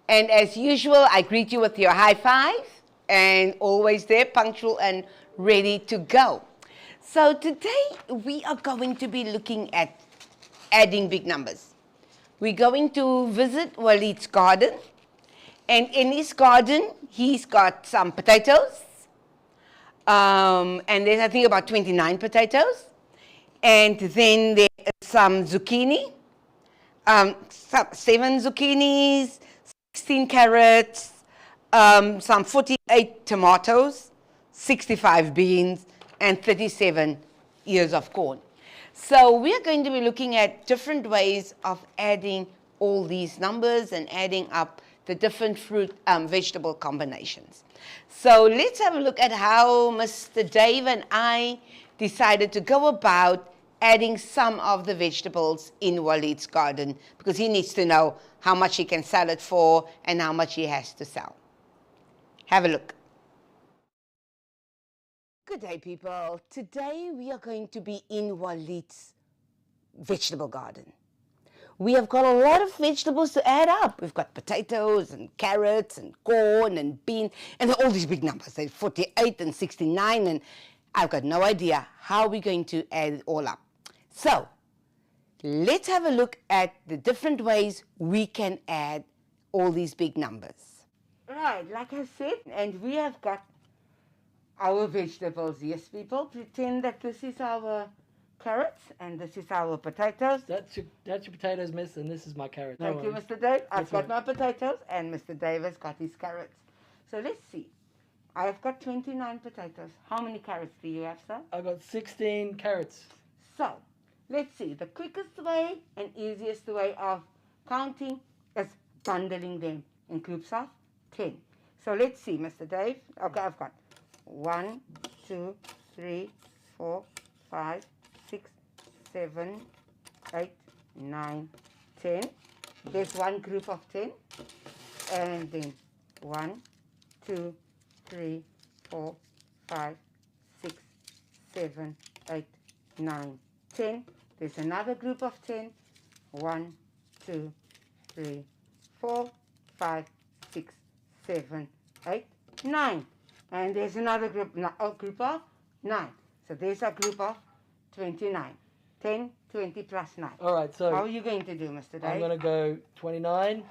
S21: and as usual, I greet you with your high five, and always there, punctual and ready to go. So today we are going to be looking at adding big numbers. We're going to visit Waleed's garden, and in his garden he's got some potatoes, and there's I think about 29 potatoes, and then there's some zucchini, 7 zucchinis, 16 carrots, some 48 tomatoes, 65 beans, and 37 ears of corn. So we are going to be looking at different ways of adding all these numbers and adding up the different fruit, vegetable combinations. So let's have a look at how Mr. Dave and I decided to go about adding some of the vegetables in Waleed's garden, because he needs to know how much he can sell it for and how much he has to sell. Have a look. Good day, people. Today we are going to be in Waleed's vegetable garden. We have got a lot of vegetables to add up. We've got potatoes and carrots and corn and beans and all these big numbers. There's 48 and 69, and I've got no idea how we're going to add it all up. So let's have a look at the different ways we can add all these big numbers. Right, like I said, and we have got our vegetables. Yes, people, pretend that this is our carrots and this is our potatoes.
S20: That's your potatoes, miss, and this is my carrot.
S21: Thank you, Mr. Dave. I've got my potatoes and Mr. Dave has got his carrots. So let's see. I have got 29 potatoes. How many carrots do you have, sir?
S20: I've got 16 carrots.
S21: So let's see. The quickest way and easiest way of counting is bundling them in groups of 10. So let's see, Mr. Dave. Okay, I've got 1, 2, 3, 4, 5, 6, 7, 8, 9, 10. There's one group of 10. And then 1, 2, 3, 4, 5, 6, 7, 8, 9, 10. There's another group of 10. 1, 2, 3, 4, 5, 6, 7, 8, 9. And there's another group of 9. So there's a group of 29. 10, 20 plus 9.
S20: All right, so
S21: how are you going to do, Mr. Dave?
S20: I'm going to go 29,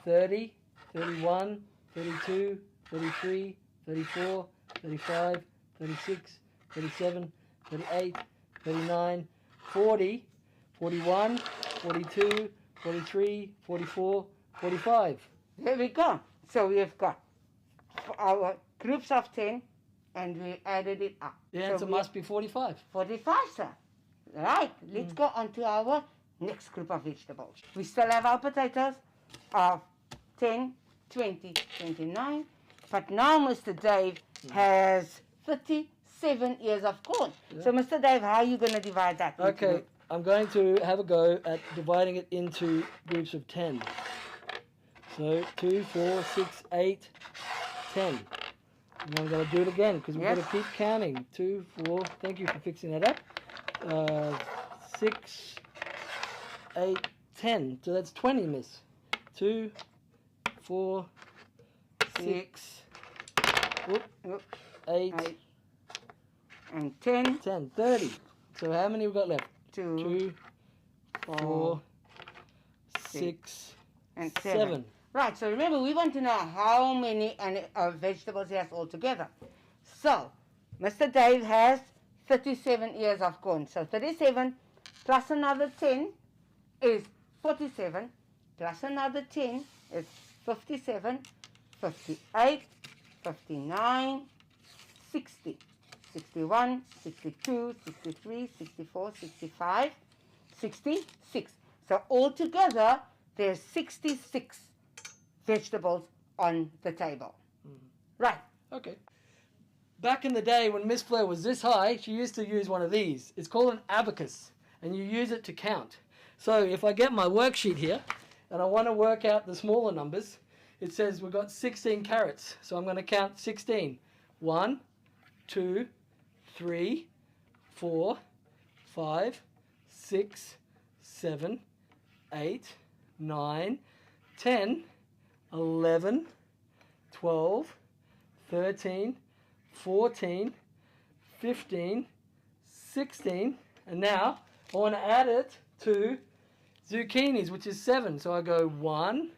S20: 30, 31, 32, 33, 34, 35, 36, 37, 38, 39, 40, 41, 42, 43, 44, 45.
S21: There we go. So we have got our groups of 10 and we added it up.
S20: The answer must be 45.
S21: 45, sir. Right, let's go on to our next group of vegetables. We still have our potatoes of 10, 20, 29. But now Mr. Dave has 37 ears of corn.
S20: Yeah.
S21: So Mr. Dave, how are you going to divide that?
S20: Okay, I'm going to have a go at dividing it into groups of 10. So 2, 4, 6, 8, 10. And I'm going to do it again because we've got to keep counting. 2, 4, thank you for fixing that up. 6, 8, 10. So that's 20, miss. 2, 4, 6, 8,
S21: and 10.
S20: 10, 30. So how many we've got left?
S21: 2,
S20: 4, 6,
S21: and
S20: 7.
S21: Right, so remember, we want to know how many vegetables he has altogether. So, Mr. Dave has 37 ears of corn. So 37 plus another 10 is 47, plus another 10 is 57, 58, 59, 60, 61, 62, 63, 64, 65, 66. So altogether, there's 66 vegetables on the table. Right.
S20: Okay. Back in the day when Miss Flair was this high, she used to use one of these. It's called an abacus, and you use it to count. So if I get my worksheet here, and I want to work out the smaller numbers, it says we've got 16 carrots. So I'm going to count 16. 1, 2, 3, 4, 5, 6, 7, 8, 9, 10, 11, 12, 13, 14, 15, 16. And now I want to add it to zucchinis, which is 7. So I go 1,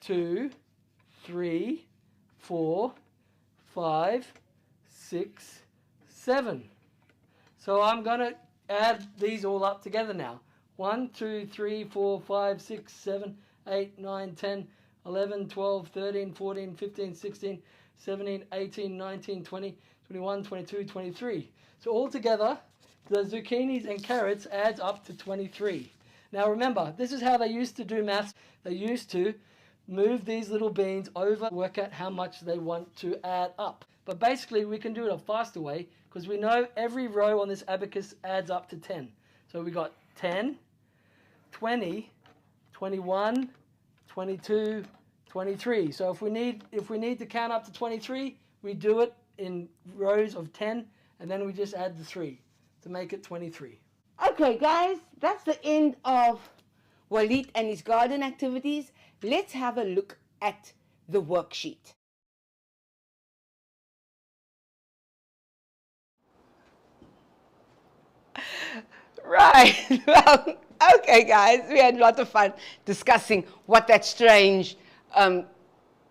S20: 2, 3, 4, 5, 6, 7. So I'm going to add these all up together now. 1, 2, 3, 4, 5, 6, 7, 8, 9, 10, 11, 12, 13, 14, 15, 16, 17, 18, 19, 20, 21, 22, 23. So altogether, the zucchinis and carrots adds up to 23. Now remember, this is how they used to do maths. They used to move these little beans over, work out how much they want to add up. But basically, we can do it a faster way because we know every row on this abacus adds up to 10. So we got 10, 20, 21, 22, 23. So if we need to count up to 23, we do it in rows of 10, and then we just add the 3 to make it 23.
S21: Okay, guys, that's the end of Walid and his garden activities. Let's have a look at the worksheet. Right. Well, okay, guys, we had a lot of fun discussing what that strange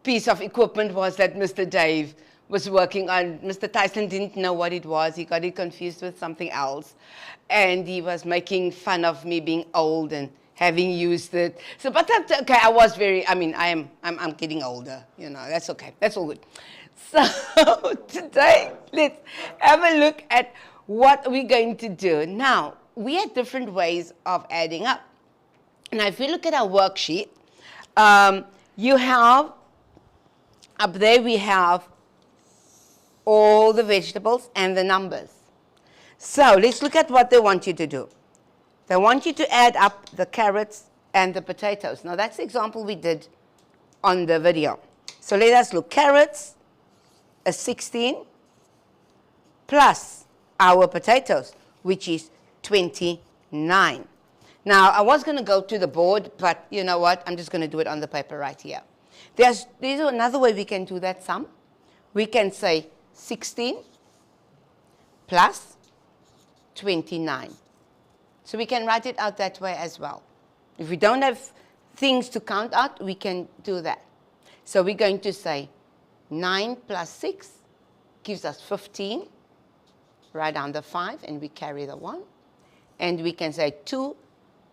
S21: piece of equipment was that Mr. Dave was working on. Mr. Tyson didn't know what it was. He got it confused with something else. And he was making fun of me being old and having used it. So, but that's okay. I was very, I mean, I'm getting older, you know, that's okay. That's all good. So today, let's have a look at what we're going to do. Now, we have different ways of adding up. Now, if you look at our worksheet, you have, up there we have all the vegetables and the numbers. So let's look at what they want you to do. They want you to add up the carrots and the potatoes. Now, that's the example we did on the video. So let us look. Carrots is 16 plus our potatoes, which is 29. Now, I was going to go to the board, but you know what? I'm just going to do it on the paper right here. There's another way we can do that sum. We can say 16 plus 29. So we can write it out that way as well. If we don't have things to count out, we can do that. So we're going to say 9 plus 6 gives us 15. Write down the 5 and we carry the 1. And we can say 2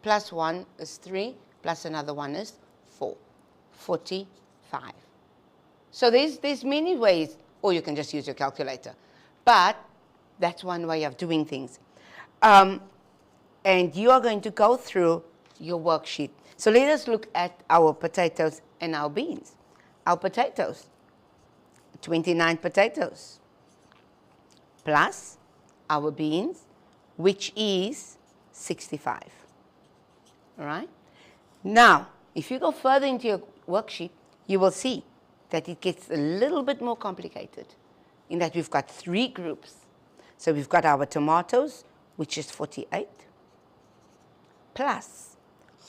S21: plus 1 is 3, plus another 1 is 4. 45. So there's many ways, or you can just use your calculator. But that's one way of doing things. And you are going to go through your worksheet. So let us look at our potatoes and our beans. Our potatoes, 29 potatoes, plus our beans, which is 65. All right? Now, if you go further into your worksheet, you will see that it gets a little bit more complicated in that we've got 3 groups. So we've got our tomatoes, which is 48, plus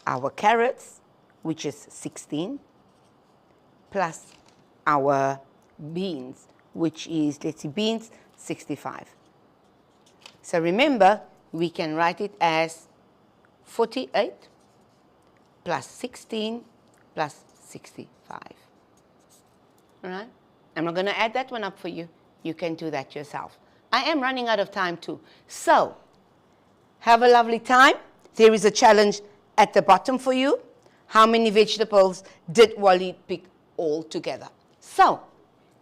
S21: our carrots, which is 16, plus our beans, which is, let's see, beans, 65. So remember, we can write it as 48 plus 16 plus 65. All right? I'm not going to add that one up for you. You can do that yourself. I am running out of time too. So, have a lovely time. There is a challenge at the bottom for you. How many vegetables did Walid pick all together? So,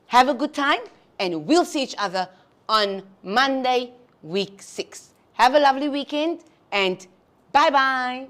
S21: have a good time, and we'll see each other on Monday, week 6. Have a lovely weekend, and bye-bye.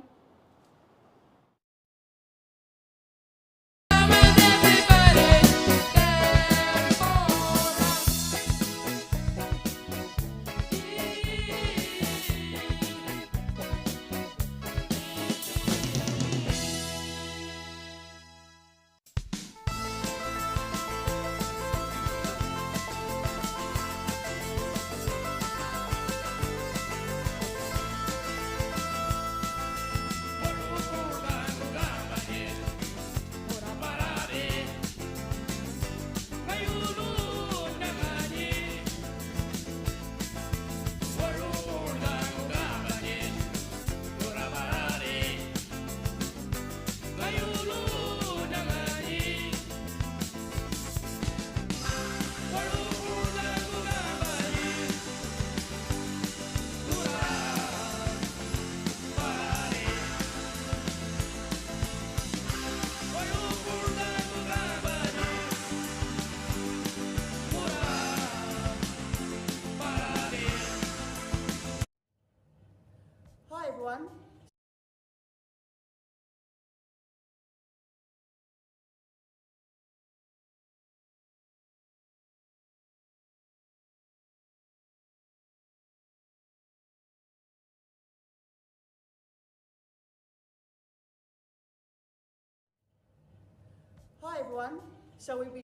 S5: Hi everyone. So we've been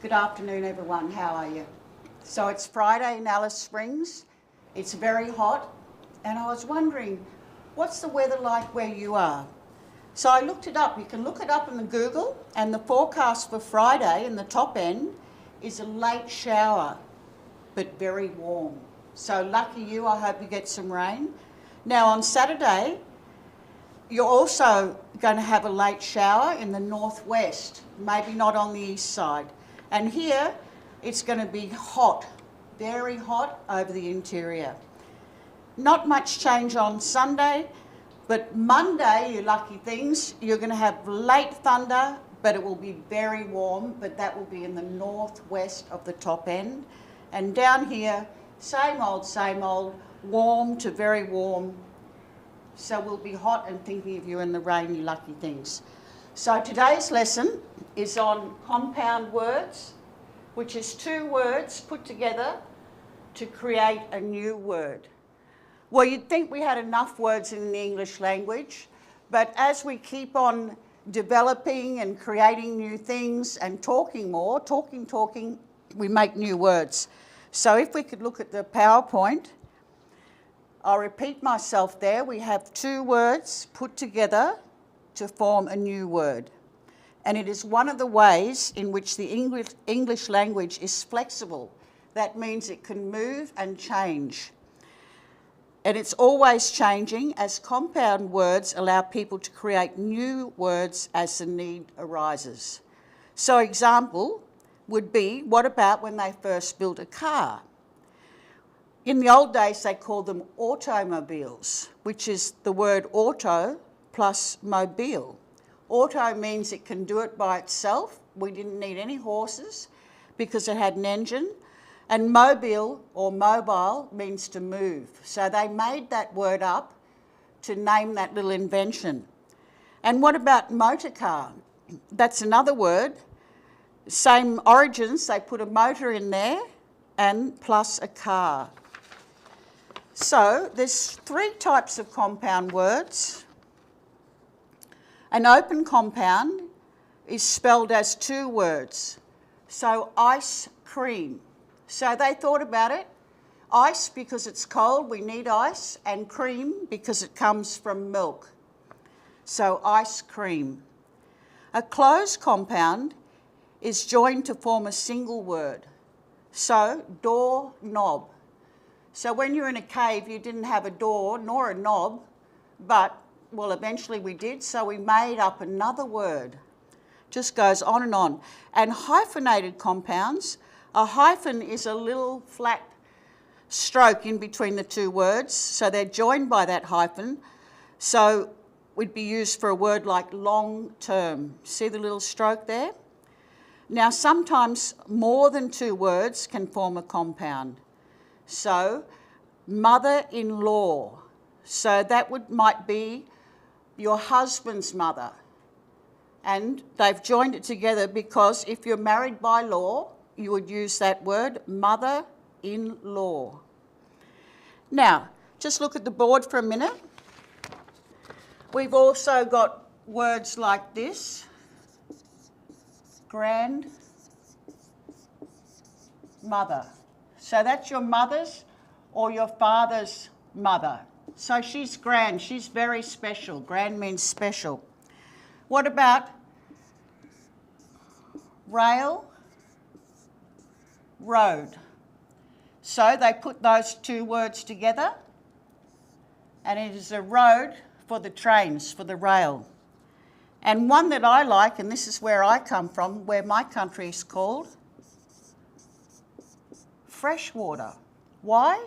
S5: Good afternoon, everyone. How are you? So it's Friday in Alice Springs. It's very hot, and I was wondering, what's the weather like where you are? So I looked it up. You can look it up in the Google, and the forecast for Friday in the top end is a late shower, but very warm. So lucky you, I hope you get some rain. Now on Saturday, you're also going to have a late shower in the northwest, maybe not on the east side. And here, it's going to be hot, very hot over the interior. Not much change on Sunday, but Monday, you lucky things, you're going to have late thunder, but it will be very warm, but that will be in the northwest of the top end. And down here, same old, warm to very warm. So we'll be hot and thinking of you in the rain, you lucky things. So today's lesson is on compound words, which is two words put together to create a new word. Well, you'd think we had enough words in the English language, but as we keep on developing and creating new things and talking more, talking, we make new words. So if we could look at the PowerPoint, I'll repeat myself there. We have two words put together to form a new word. And it is one of the ways in which the English language is flexible. That means it can move and change. And it's always changing as compound words allow people to create new words as the need arises. So example would be, what about when they first built a car? In the old days, they called them automobiles, which is the word auto plus mobile. Auto means it can do it by itself. We didn't need any horses because it had an engine. And mobile or mobile means to move. So they made that word up to name that little invention. And what about motor car? That's another word. Same origins, they put a motor in there and plus a car. So there's three types of compound words. An open compound is spelled as two words. So ice cream. So they thought about it. Ice because it's cold, we need ice, and cream because it comes from milk. So ice cream. A closed compound is joined to form a single word. So door knob. So when you're in a cave, you didn't have a door nor a knob, but well, eventually we did, so we made up another word. Just goes on and on. And hyphenated compounds, a hyphen is a little flat stroke in between the two words, so they're joined by that hyphen. So would be used for a word like long term. See the little stroke there? Now sometimes more than two words can form a compound. So mother-in-law. So that might be your husband's mother. And they've joined it together because if you're married by law, you would use that word, mother-in-law. Now, just look at the board for a minute. We've also got words like this, grandmother. So that's your mother's or your father's mother. So she's grand, she's very special. Grand means special. What about rail, road? So they put those two words together, and it is a road for the trains, for the rail. And one that I like, and this is where I come from, where my country is called, freshwater. Why?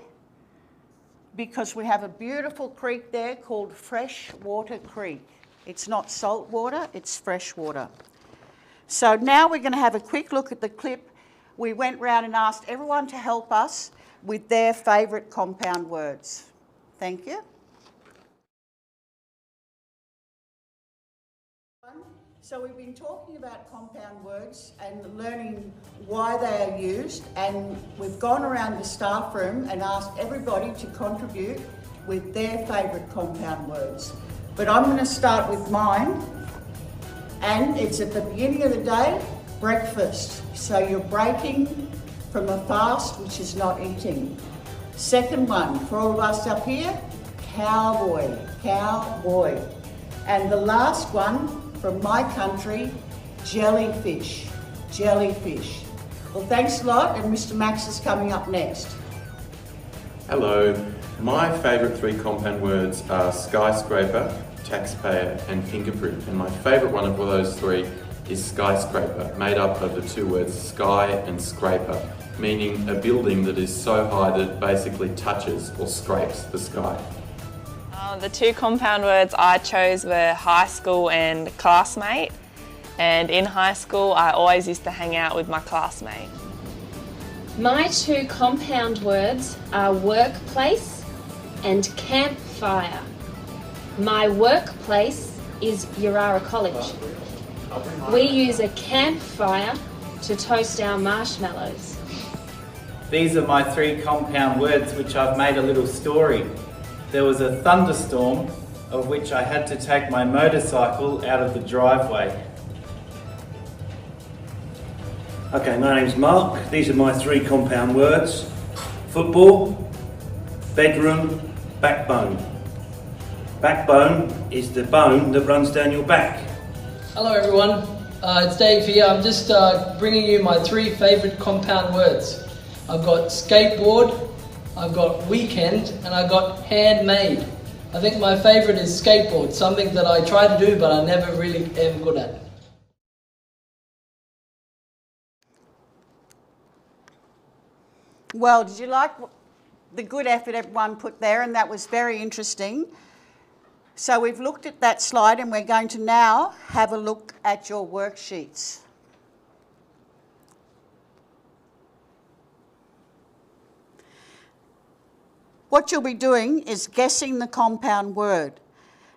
S5: Because we have a beautiful creek there called Freshwater Creek. It's not salt water, it's fresh water. So now we're going to have a quick look at the clip. We went round and asked everyone to help us with their favourite compound words. Thank you. So we've been talking about compound words and learning why they are used, and we've gone around the staff room and asked everybody to contribute with their favourite compound words. But I'm going to start with mine, and it's at the beginning of the day, breakfast. So you're breaking from a fast, which is not eating. Second one, for all of us up here, cowboy, cowboy. And the last one, from my country, jellyfish, jellyfish. Well, thanks a lot, and Mr. Max is coming up next.
S2: Hello. My favourite three compound words are skyscraper, taxpayer and fingerprint. And my favourite one of all those three is skyscraper, made up of the two words sky and scraper, meaning a building that is so high that it basically touches or scrapes the sky.
S22: The two compound words I chose were high school and classmate. And in high school, I always used to hang out with my classmate.
S23: My two compound words are workplace and campfire. My workplace is Yirara College. We use a campfire to toast our marshmallows.
S24: These are my three compound words which I've made a little story. There was a thunderstorm of which I had to take my motorcycle out of the driveway.
S25: Okay, my name's Mark. These are my three compound words. Football, bedroom, backbone. Backbone is the bone that runs down your back.
S20: Hello everyone, it's Dave here. I'm just bringing you my three favourite compound words. I've got skateboard, I've got weekend, and I've got handmade. I think my favourite is skateboard, something that I try to do but I never really am good at.
S5: Well, did you like the good effort everyone put there? And that was very interesting. So we've looked at that slide and we're going to now have a look at your worksheets. What you'll be doing is guessing the compound word.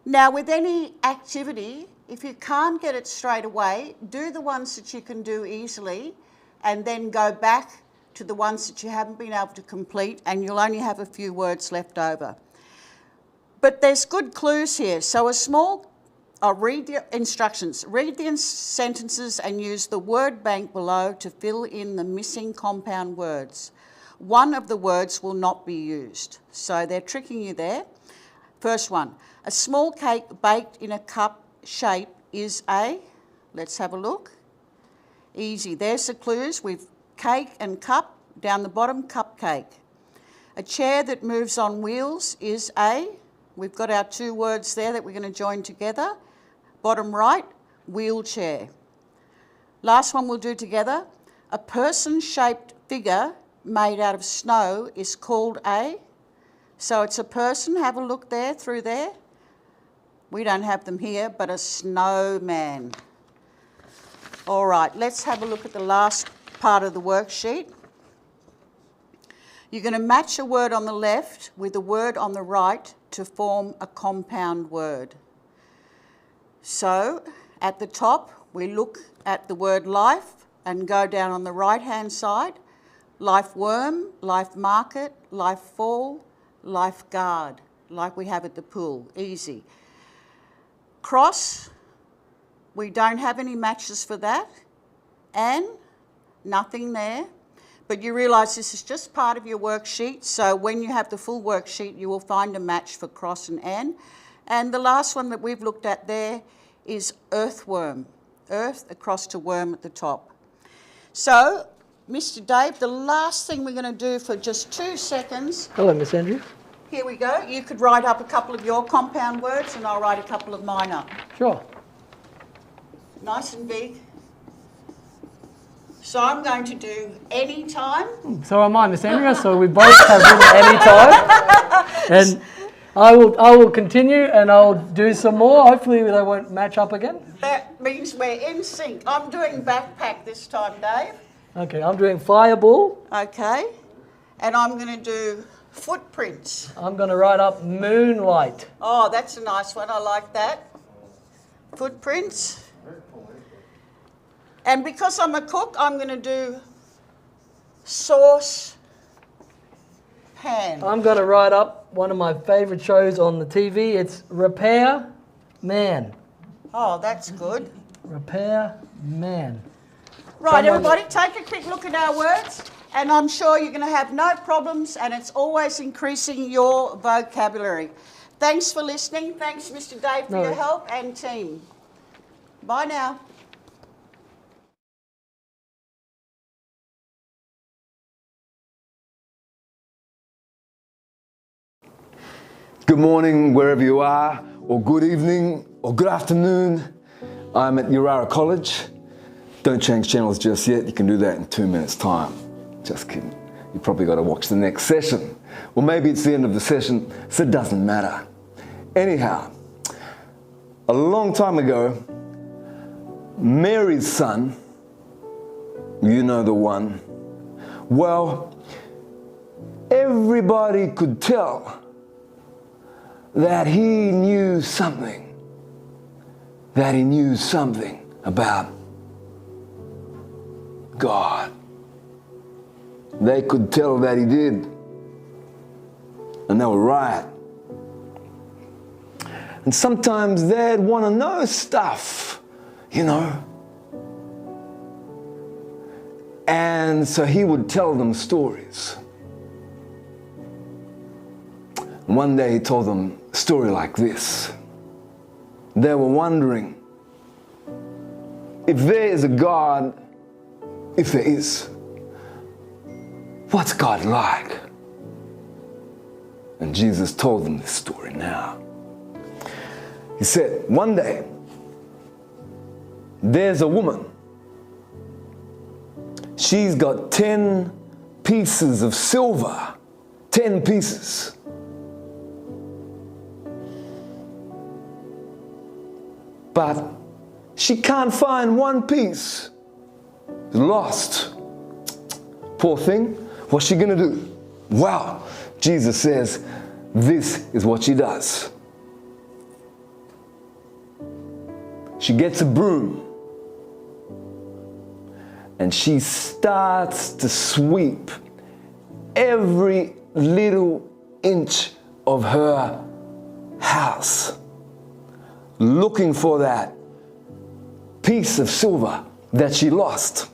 S5: Now with any activity, if you can't get it straight away, do the ones that you can do easily and then go back to the ones that you haven't been able to complete, and you'll only have a few words left over. But there's good clues here. So read the instructions. Read the sentences and use the word bank below to fill in the missing compound words. One of the words will not be used. So they're tricking you there. First one, a small cake baked in a cup shape is a, let's have a look. Easy, there's the clues. We've cake and cup, down the bottom, cupcake. A chair that moves on wheels is a, we've got our two words there that we're going to join together. Bottom right, wheelchair. Last one we'll do together. A person-shaped figure made out of snow is called a, so it's a person, have a look there, through there. We don't have them here, but a snowman. All right, let's have a look at the last part of the worksheet. You're going to match a word on the left with a word on the right to form a compound word. So, At the top, we look at the word life and go down on the right-hand side. Life worm, life market, life fall, life guard, like we have at the pool, easy. Cross, we don't have any matches for that, and nothing there. But you realise this is just part of your worksheet, so when you have the full worksheet, you will find a match for cross and an. And the last one that we've looked at there is earthworm, earth across to worm at the top. So, Mr. Dave, the last thing we're going to do for just 2 seconds.
S20: Hello, Miss Andrew.
S5: Here we go. You could write up a couple of your compound words and I'll write a couple of mine up.
S20: Sure.
S5: Nice and big. So I'm going to do any time.
S20: So am I, Miss Andrea. So we both have written any time. And I will continue and I'll do some more. Hopefully they won't match up again.
S5: That means we're in sync. I'm doing backpack this time, Dave.
S20: Okay, I'm doing fireball.
S5: Okay. And I'm going to do footprints.
S20: I'm going to write up moonlight.
S5: Oh, that's a nice one. I like that. Footprints. And because I'm a cook, I'm going to do sauce pan.
S20: I'm going to write up one of my favourite shows on the TV. It's Repair Man.
S5: Oh, that's good.
S20: Repair Man.
S5: Right, everybody, take a quick look at our words, and I'm sure you're going to have no problems, and it's always increasing your vocabulary. Thanks for listening. Thanks, Mr. Dave, for your help, and team. Bye now.
S16: Good morning, wherever you are, or good evening, or good afternoon. I'm at Yirara College. Don't change channels just yet. You can do that in 2 minutes' time. Just kidding. You probably got to watch the next session. Well, maybe it's the end of the session, so it doesn't matter. Anyhow, a long time ago, Mary's son, you know the one, well, everybody could tell that he knew something about God. They could tell that he did, and they were right. And sometimes they'd want to know stuff, you know. And so he would tell them stories. One day he told them a story like this. They were wondering, if there is a God, if there is, what's God like? And Jesus told them this story now. He said, one day, there's a woman. She's got 10 pieces of silver, 10 pieces. But she can't find one piece. Lost. Poor thing. What's she gonna do? Well, Jesus says, this is what she does. She gets a broom and she starts to sweep every little inch of her house, looking for that piece of silver that she lost.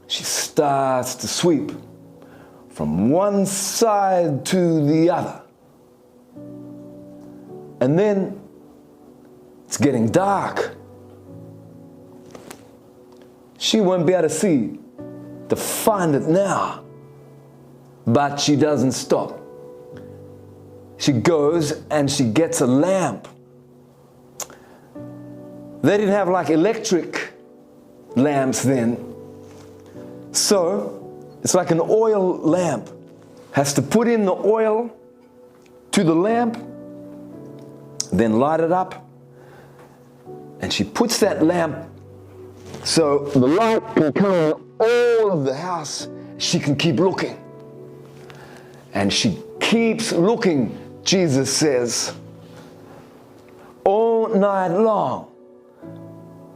S16: She starts to sweep from one side to the other. And then it's getting dark. She won't be able to find it now. But she doesn't stop. She goes and she gets a lamp. They didn't have like electric lamps then. So it's like an oil lamp. Has to put in the oil to the lamp, then light it up. And she puts that lamp so the light can cover all of the house. She can keep looking. And she keeps looking, Jesus says, all night long,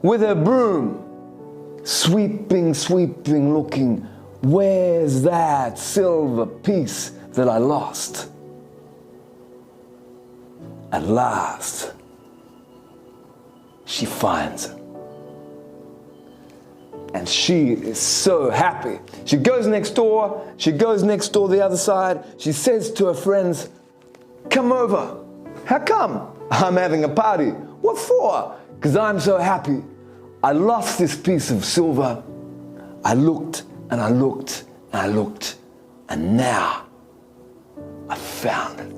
S16: with her broom, sweeping, sweeping, looking, where's that silver piece that I lost? At last, she finds it. And she is so happy. She goes next door the other side. She says to her friends, come over. How come? I'm having a party. What for? Because I'm so happy. I lost this piece of silver. I looked and I looked and I looked, and now I found it.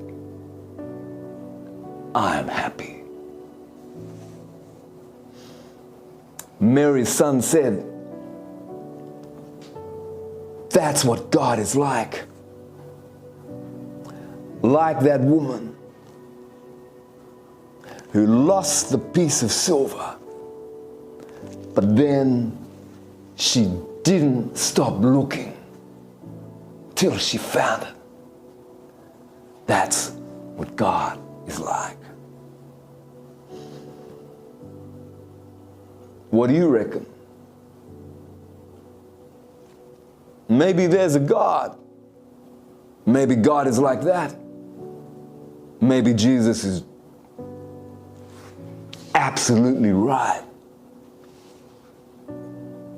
S16: I'm happy. Mary's son said, that's what God is like. Like that woman who lost the piece of silver, but then she didn't stop looking till she found it. That's what God is like. What do you reckon? Maybe there's a God. Maybe God is like that. Maybe Jesus is absolutely right.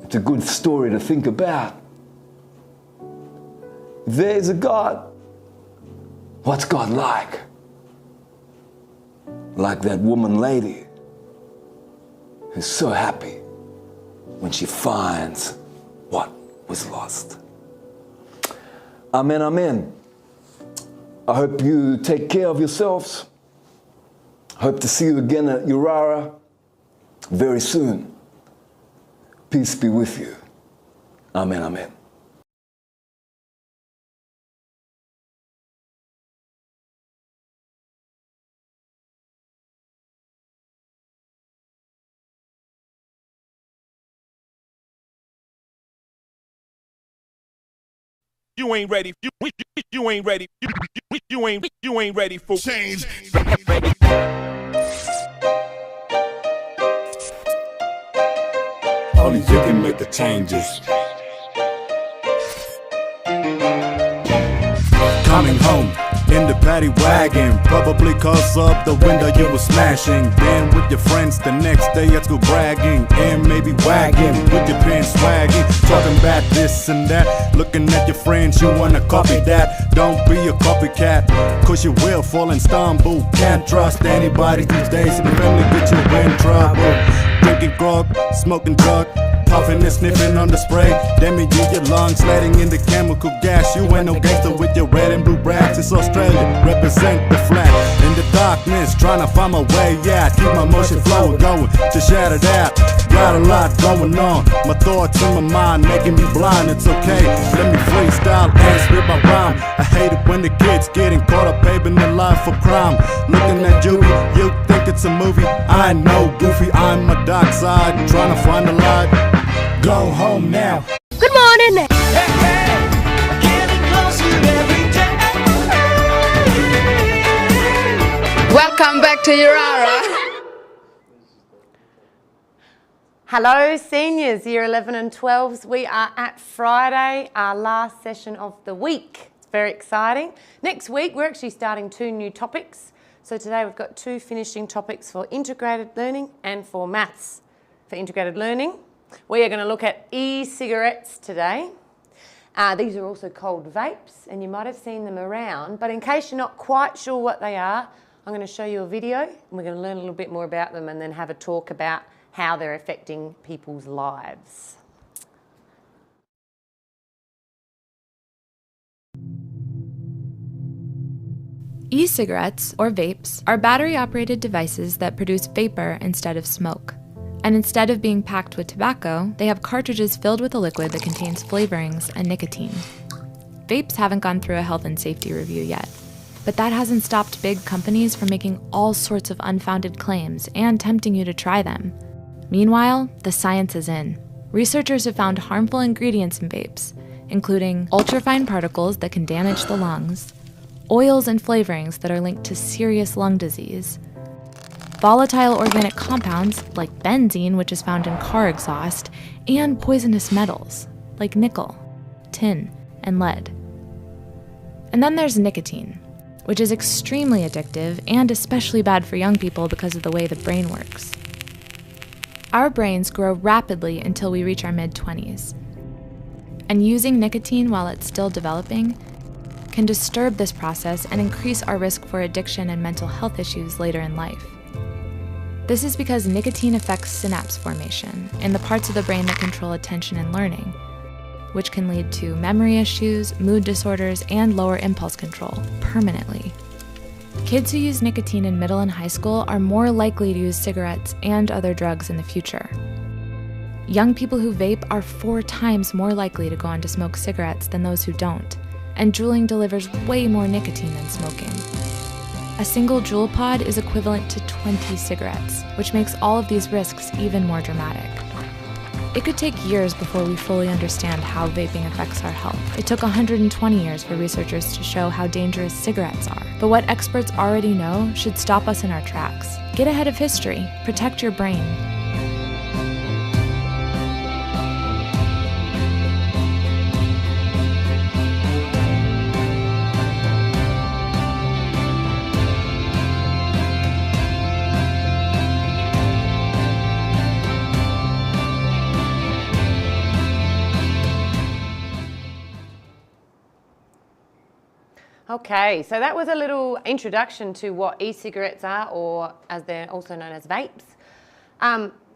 S16: It's a good story to think about. If there's a God, what's God like? Like that woman lady who's so happy when she finds what was lost. Amen, amen. I hope you take care of yourselves. Hope to see you again at Yirara very soon. Peace be with you. Amen, amen.
S6: You ain't ready. You ain't ready. You ain't ready for change.
S7: Only you can make the changes.
S1: Coming home in the paddy wagon, probably cause of the window you were smashing. Then with your friends the next day at school bragging, and maybe wagging with your pants swagging, talking about this and that, looking at your friends, you wanna copy that. Don't be a copycat, cause you will fall and stumble. Can't trust anybody these days, if your family get you in trouble. Drinking grog, smoking drug, puffing and sniffing on the spray, damaging your lungs, letting in the chemical gas. You ain't no gangster with your red and blue brags. It's Australia, represent the flag. In the darkness, trying to find my way out. Keep my motion flowing, going to shout it out. Got a lot going on, my thoughts in my mind making me blind. It's okay, let me freestyle and spit my rhyme. I hate it when the kids getting caught up paving their life for crime. Looking at you, you think it's a movie. I know, goofy, I'm my dark side, trying to find the light. Go home now.
S8: Good morning.
S3: Welcome back to Yirara.
S8: Hello seniors, year 11 and 12s. We are at Friday, our last session of the week. It's very exciting. Next week we're actually starting 2 new topics. So today we've got 2 finishing topics for integrated learning and for maths. For integrated learning, we are going to look at e-cigarettes today. These are also called vapes, and you might have seen them around, but in case you're not quite sure what they are, I'm going to show you a video and we're going to learn a little bit more about them and then have a talk about how they're affecting people's lives.
S9: E-cigarettes, or vapes, are battery-operated devices that produce vapor instead of smoke. And instead of being packed with tobacco, they have cartridges filled with a liquid that contains flavorings and nicotine. Vapes haven't gone through a health and safety review yet, but that hasn't stopped big companies from making all sorts of unfounded claims and tempting you to try them. Meanwhile, the science is in. Researchers have found harmful ingredients in vapes, including ultrafine particles that can damage the lungs, oils and flavorings that are linked to serious lung disease, volatile organic compounds like benzene, which is found in car exhaust, and poisonous metals like nickel, tin, and lead. And then there's nicotine, which is extremely addictive and especially bad for young people because of the way the brain works. Our brains grow rapidly until we reach our mid-20s, and using nicotine while it's still developing can disturb this process and increase our risk for addiction and mental health issues later in life. This is because nicotine affects synapse formation in the parts of the brain that control attention and learning, which can lead to memory issues, mood disorders, and lower impulse control permanently. Kids who use nicotine in middle and high school are more likely to use cigarettes and other drugs in the future. Young people who vape are 4 times more likely to go on to smoke cigarettes than those who don't, and juuling delivers way more nicotine than smoking. A single Juul pod is equivalent to 20 cigarettes, which makes all of these risks even more dramatic. It could take years before we fully understand how vaping affects our health. It took 120 years for researchers to show how dangerous cigarettes are. But what experts already know should stop us in our tracks. Get ahead of history. Protect your brain.
S8: Okay, so that was a little introduction to what e-cigarettes are, or as they're also known as vapes.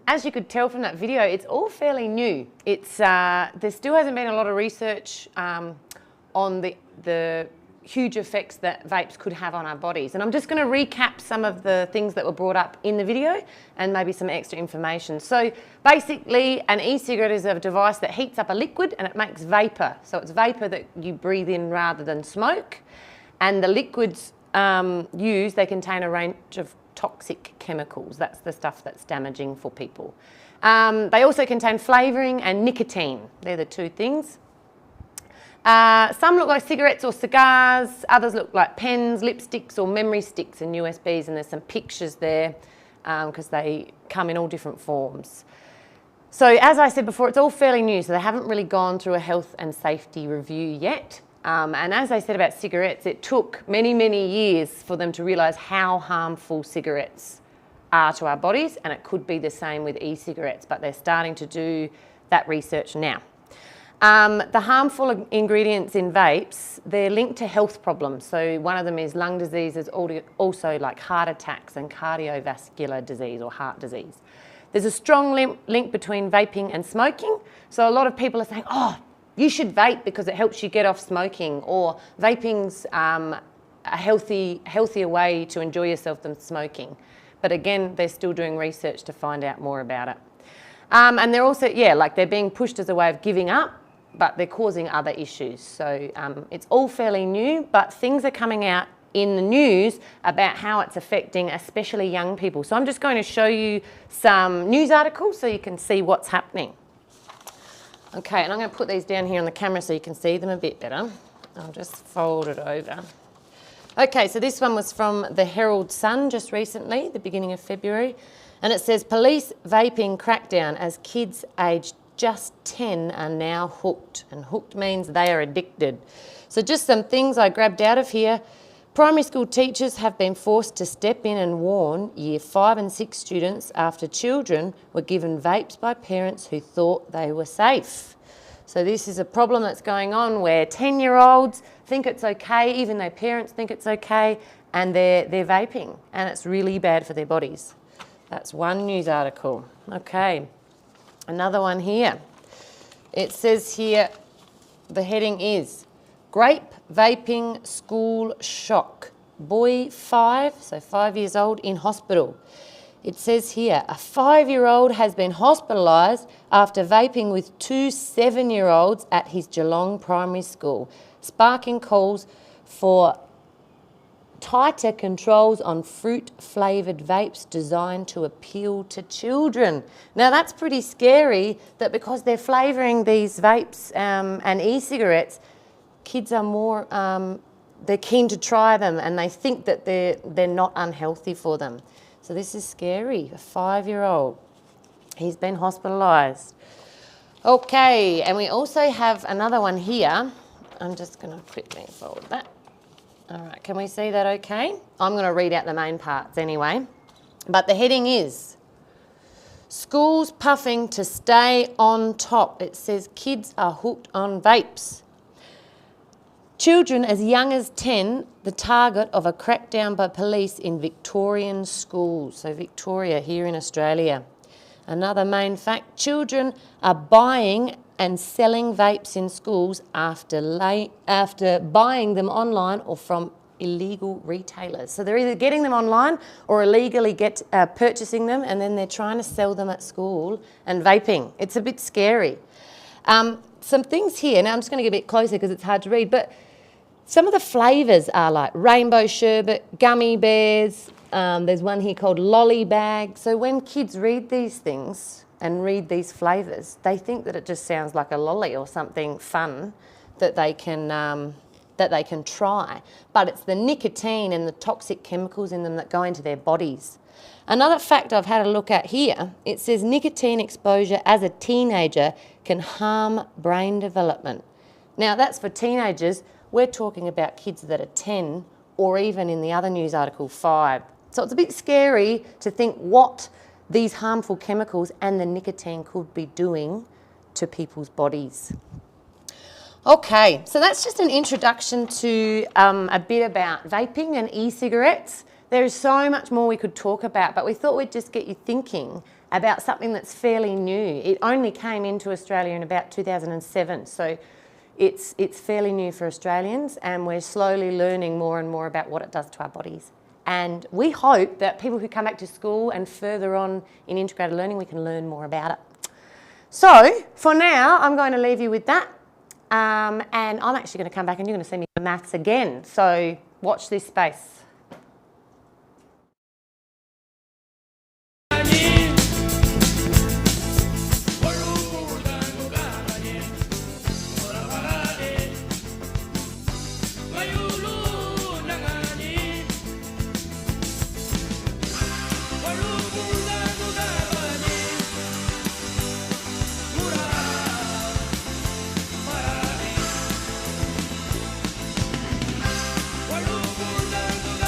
S8: As you could tell from that video, it's all fairly new. It's there still hasn't been a lot of research on the huge effects that vapes could have on our bodies. And I'm just going to recap some of the things that were brought up in the video and maybe some extra information. So basically, an e-cigarette is a device that heats up a liquid and it makes vapor. So it's vapor that you breathe in rather than smoke. And the liquids used, they contain a range of toxic chemicals. That's the stuff that's damaging for people. They also contain flavouring and nicotine. They're the 2 things. Some look like cigarettes or cigars, others look like pens, lipsticks or memory sticks and USBs, and there's some pictures there because they come in all different forms. So as I said before, it's all fairly new, so they haven't really gone through a health and safety review yet. And as I said about cigarettes, it took many, many years for them to realise how harmful cigarettes are to our bodies, and it could be the same with e-cigarettes, but they're starting to do that research now. The harmful ingredients in vapes, they're linked to health problems. So one of them is lung diseases, also like heart attacks and cardiovascular disease or heart disease. There's a strong link between vaping and smoking. So a lot of people are saying, oh, you should vape because it helps you get off smoking, or vaping's a healthier way to enjoy yourself than smoking. But again, they're still doing research to find out more about it. And they're also, they're being pushed as a way of giving up, but they're causing other issues. So it's all fairly new, but things are coming out in the news about how it's affecting especially young people. So I'm just going to show you some news articles so you can see what's happening. Okay, and I'm going to put these down here on the camera so you can see them a bit better. I'll just fold it over. Okay, so this one was from the Herald Sun just recently, the beginning of February. And it says, police vaping crackdown as kids aged just 10 are now hooked. And hooked means they are addicted. So just some things I grabbed out of here. Primary school teachers have been forced to step in and warn Year 5 and 6 students after children were given vapes by parents who thought they were safe. So this is a problem that's going on where 10-year-olds think it's okay, even their parents think it's okay, and they're vaping, and it's really bad for their bodies. That's one news article. Okay, another one here. It says here, the heading is, Grape Vaping School Shock. Boy 5, so 5 years old, in hospital. It says here, a 5-year-old has been hospitalised after vaping with 2 7-year-olds at his Geelong primary school, sparking calls for tighter controls on fruit-flavoured vapes designed to appeal to children. Now that's pretty scary, that because they're flavouring these vapes and e-cigarettes, kids are more, they're keen to try them and they think that they're not unhealthy for them. So this is scary, a 5-year-old. He's been hospitalised. Okay, and we also have another one here. I'm just going to quickly fold that. All right, can we see that okay? I'm going to read out the main parts anyway. But the heading is, schools puffing to stay on top. It says kids are hooked on vapes. Children as young as 10, the target of a crackdown by police in Victorian schools. So Victoria here in Australia. Another main fact, children are buying and selling vapes in schools after buying them online or from illegal retailers. So they're either getting them online or illegally purchasing them, and then they're trying to sell them at school and vaping. It's a bit scary. Some things here, now I'm just going to get a bit closer because it's hard to read, but some of the flavours are like rainbow sherbet, gummy bears, there's one here called lolly bag. So when kids read these things and read these flavours, they think that it just sounds like a lolly or something fun that they can try. But it's the nicotine and the toxic chemicals in them that go into their bodies. Another fact I've had a look at here, it says nicotine exposure as a teenager can harm brain development. Now that's for teenagers. We're talking about kids that are 10 or even in the other news article 5. So it's a bit scary to think what these harmful chemicals and the nicotine could be doing to people's bodies. Okay, so that's just an introduction to a bit about vaping and e-cigarettes. There is so much more we could talk about, but we thought we'd just get you thinking about something that's fairly new. It only came into Australia in about 2007, so it's fairly new for Australians, and we're slowly learning more and more about what it does to our bodies. And we hope that people who come back to school and further on in integrated learning, we can learn more about it. So for now, I'm going to leave you with that. And I'm actually going to come back and you're going to see me do maths again. So watch this space.
S6: Walu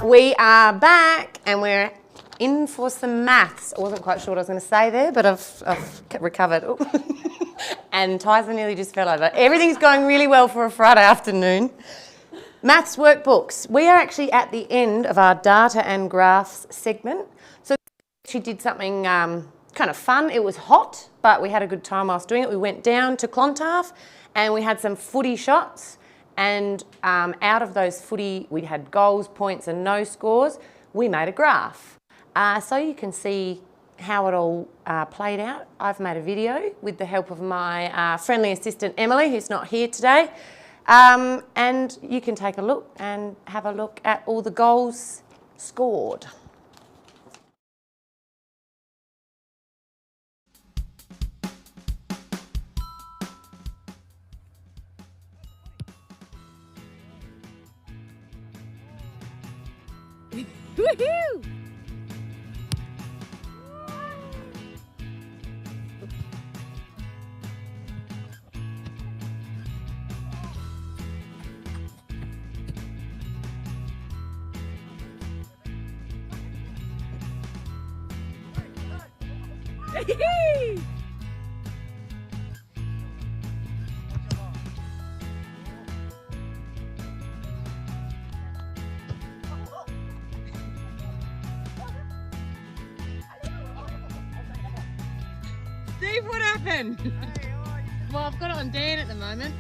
S8: We are back and we're in for some maths. I wasn't quite sure what I was going to say there, but I've recovered. And Tyson nearly just fell over. Everything's going really well for a Friday afternoon. Maths workbooks. We are actually at the end of our data and graphs segment. So she did something kind of fun. It was hot, but we had a good time whilst doing it. We went down to Clontarf and we had some footy shots. And out of those footy, we had goals, points and no scores. We made a graph. So you can see how it all played out. I've made a video with the help of my friendly assistant, Emily, who's not here today. And you can take a look and have a look at all the goals scored.
S10: Woohoo! Hey! Steve, what happened? Well, I've got it on Dan at the moment.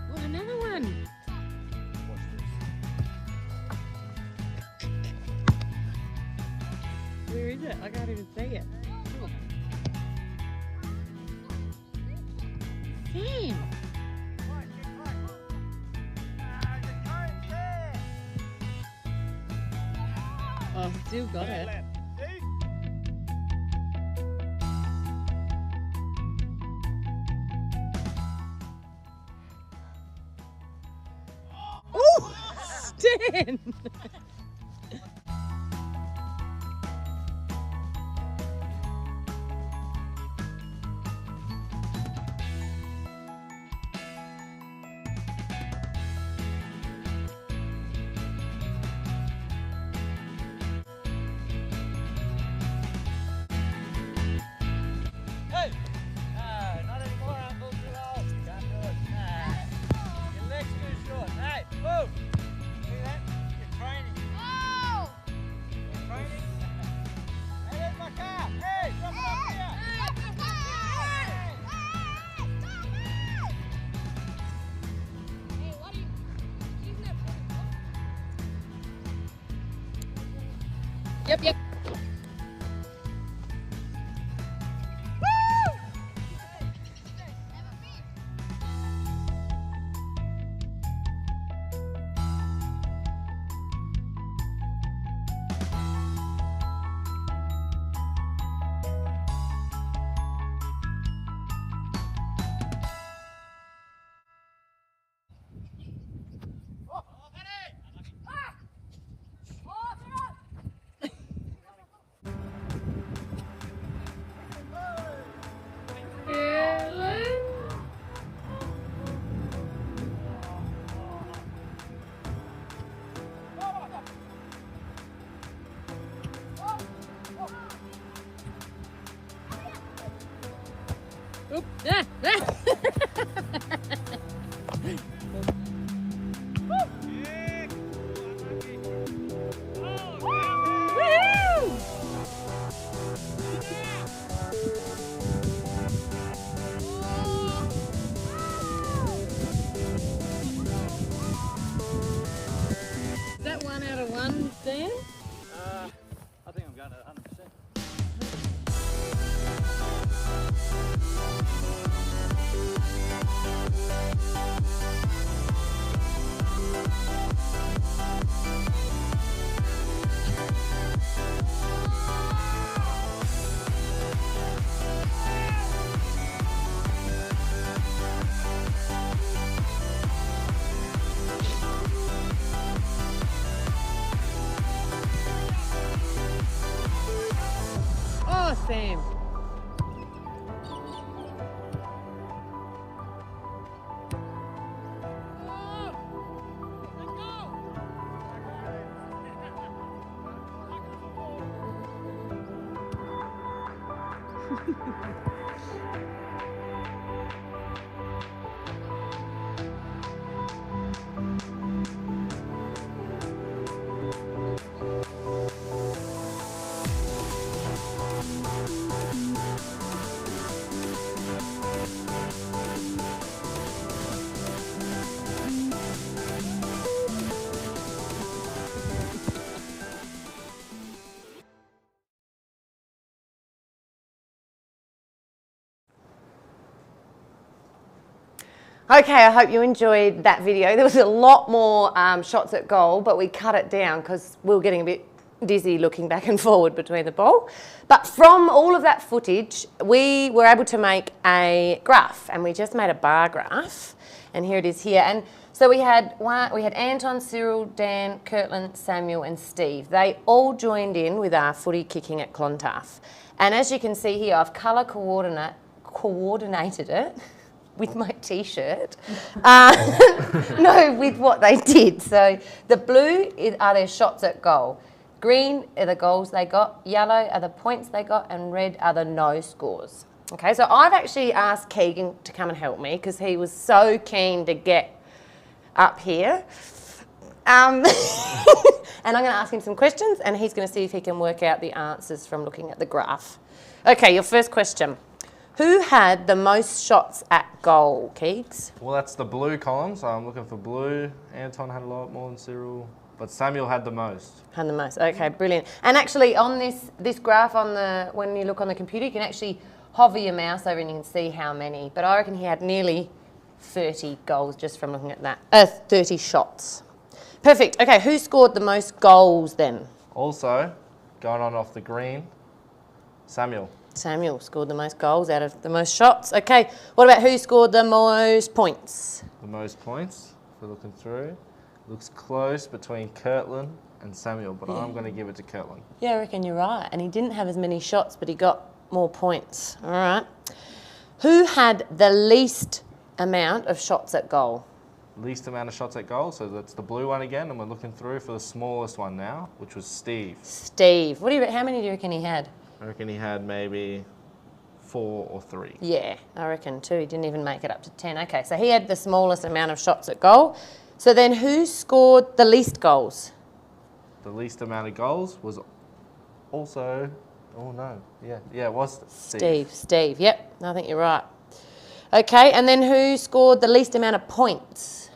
S10: Well, another one. Where is it? I can't even see it. Oh. Sam! Oh, still got it. Oh, Stan!
S17: Not anymore, Uncle. Too old. Can't do it. Your leg's too short. Hey, move. See that? You're training. Oh! You're training. Hey, there's my car. Hey, drop it up here.
S10: Yep. Oop. Ah, ah. Is that 1 out of 1, Dan?
S24: I think I'm going at 100%.
S10: Oh, Sam.
S8: Okay, I hope you enjoyed that video. There was a lot more shots at goal, but we cut it down because we were getting a bit dizzy looking back and forward between the ball. But from all of that footage, we were able to make a graph, and we just made a bar graph, and here it is here. And so we had Anton, Cyril, Dan, Kirtland, Samuel and Steve. They all joined in with our footy kicking at Clontarf. And as you can see here, I've colour coordinated it with my t-shirt, no, with what they did. So the blue are their shots at goal. Green are the goals they got, yellow are the points they got, and red are the no scores. Okay, so I've actually asked Keegan to come and help me because he was so keen to get up here. And I'm going to ask him some questions and he's going to see if he can work out the answers from looking at the graph. Okay, your first question. Who had the most shots at goal, Keegs?
S11: Well, that's the blue column, so I'm looking for blue. Anton had a lot more than Cyril, but Samuel had the most.
S8: Had the most, okay, brilliant. And actually on this graph, when you look on the computer, you can actually hover your mouse over and you can see how many. But I reckon he had nearly 30 goals just from looking at that. 30 shots. Perfect, okay, who scored the most goals then?
S11: Also, going on off the green, Samuel.
S8: Samuel scored the most goals out of the most shots. Okay, what about who scored the most points?
S11: The most points, if we're looking through, looks close between Kirtland and Samuel, but I'm going to give it to Kirtland.
S8: Yeah, I reckon you're right. And he didn't have as many shots, but he got more points. All right. Who had the least amount of shots at goal?
S11: Least amount of shots at goal, so that's the blue one again, and we're looking through for the smallest one now, which was Steve.
S8: Steve. How many do you reckon he had?
S11: I reckon he had maybe 4 or 3.
S8: Yeah, I reckon 2. He didn't even make it up to 10. Okay, so he had the smallest amount of shots at goal. So then who scored the least goals?
S11: The least amount of goals was also, it was Steve.
S8: Steve, yep, I think you're right. Okay, and then who scored the least amount of points?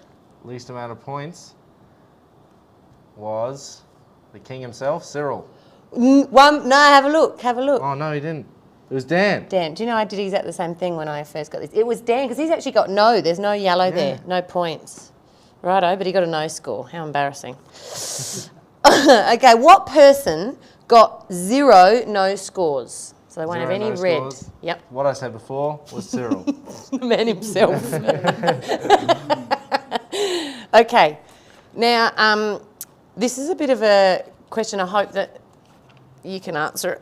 S11: Least amount of points was the king himself, Cyril.
S8: No, have a look.
S11: Oh, no, he didn't. It was Dan.
S8: Dan, do you know I did exactly the same thing when I first got this? It was Dan, because he's actually got there's no yellow there, no points. Righto, but he got a no score. How embarrassing. Okay, what person got 0 no scores? So they won't have any red.
S11: Scores.
S8: Yep.
S11: What I said before was Cyril.
S8: The man himself. Okay, now this is a bit of a question. I hope that you can answer it.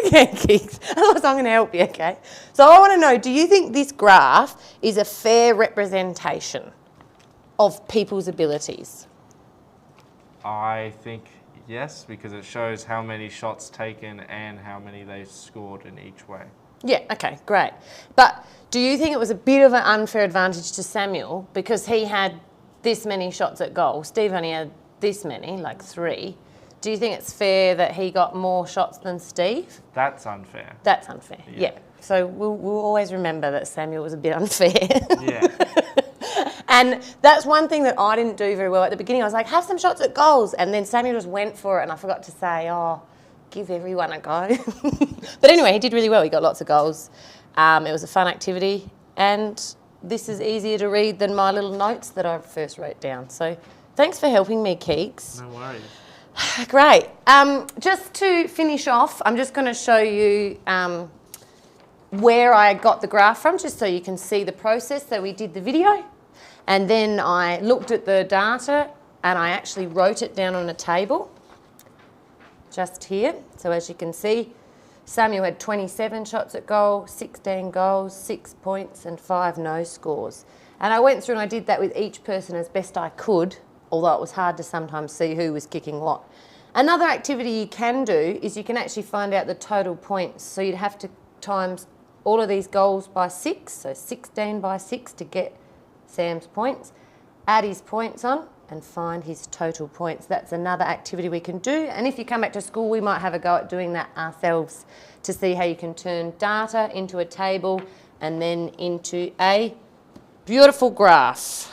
S8: Okay, Keeks. Otherwise I'm going to help you, okay? So I want to know, do you think this graph is a fair representation of people's abilities?
S11: I think yes, because it shows how many shots taken and how many they scored in each way.
S8: Yeah, okay, great. But do you think it was a bit of an unfair advantage to Samuel because he had this many shots at goal? Steve only had this many, like 3. Do you think it's fair that he got more shots than Steve?
S11: That's unfair.
S8: That's unfair, yeah. So we'll always remember that Samuel was a bit unfair.
S11: Yeah.
S8: And that's one thing that I didn't do very well at the beginning. I was like, have some shots at goals. And then Samuel just went for it and I forgot to say, give everyone a go. But anyway, he did really well. He got lots of goals. It was a fun activity. And this is easier to read than my little notes that I first wrote down. So thanks for helping me, Keeks.
S11: No worries.
S8: Great. Just to finish off, I'm just going to show you where I got the graph from, just so you can see the process that we did the video. And then I looked at the data and I actually wrote it down on a table just here. So as you can see, Samuel had 27 shots at goal, 16 goals, 6 points and 5 no scores. And I went through and I did that with each person as best I could, although it was hard to sometimes see who was kicking what. Another activity you can do is you can actually find out the total points. So you'd have to times all of these goals by 6, so 16 by 6 to get Sam's points. Add his points on and find his total points. That's another activity we can do. And if you come back to school, we might have a go at doing that ourselves to see how you can turn data into a table and then into a beautiful graph.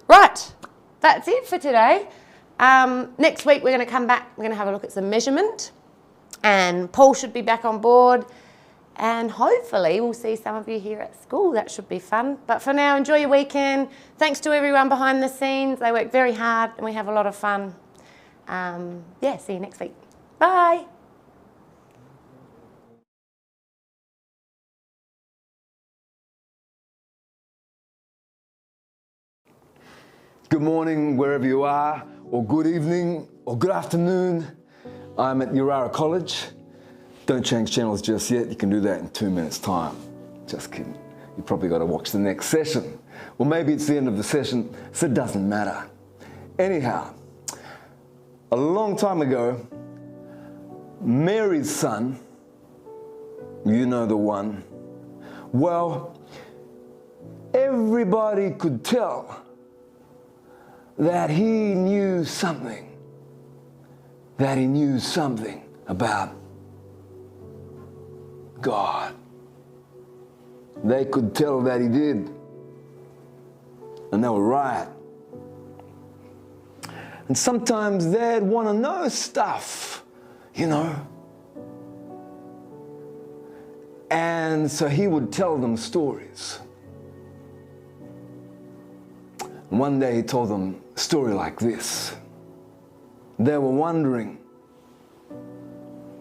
S8: Right, that's it for today. Next week we're going to come back, we're going to have a look at some measurement, and Paul should be back on board, and hopefully we'll see some of you here at school. That should be fun. But for now, enjoy your weekend. Thanks to everyone behind the scenes. They work very hard and we have a lot of fun. Yeah, see you next week. Bye.
S16: Good morning, wherever you are, or good evening, or good afternoon. I'm at Yirara College. Don't change channels just yet. You can do that in 2 minutes' time. Just kidding. You probably got to watch the next session. Well, maybe it's the end of the session, so it doesn't matter. Anyhow, a long time ago, Mary's son, you know the one, well, everybody could tell that he knew something about God. They could tell that he did, and they were right. And sometimes they'd want to know stuff, you know. And so he would tell them stories. And one day he told them a story like this. They were wondering,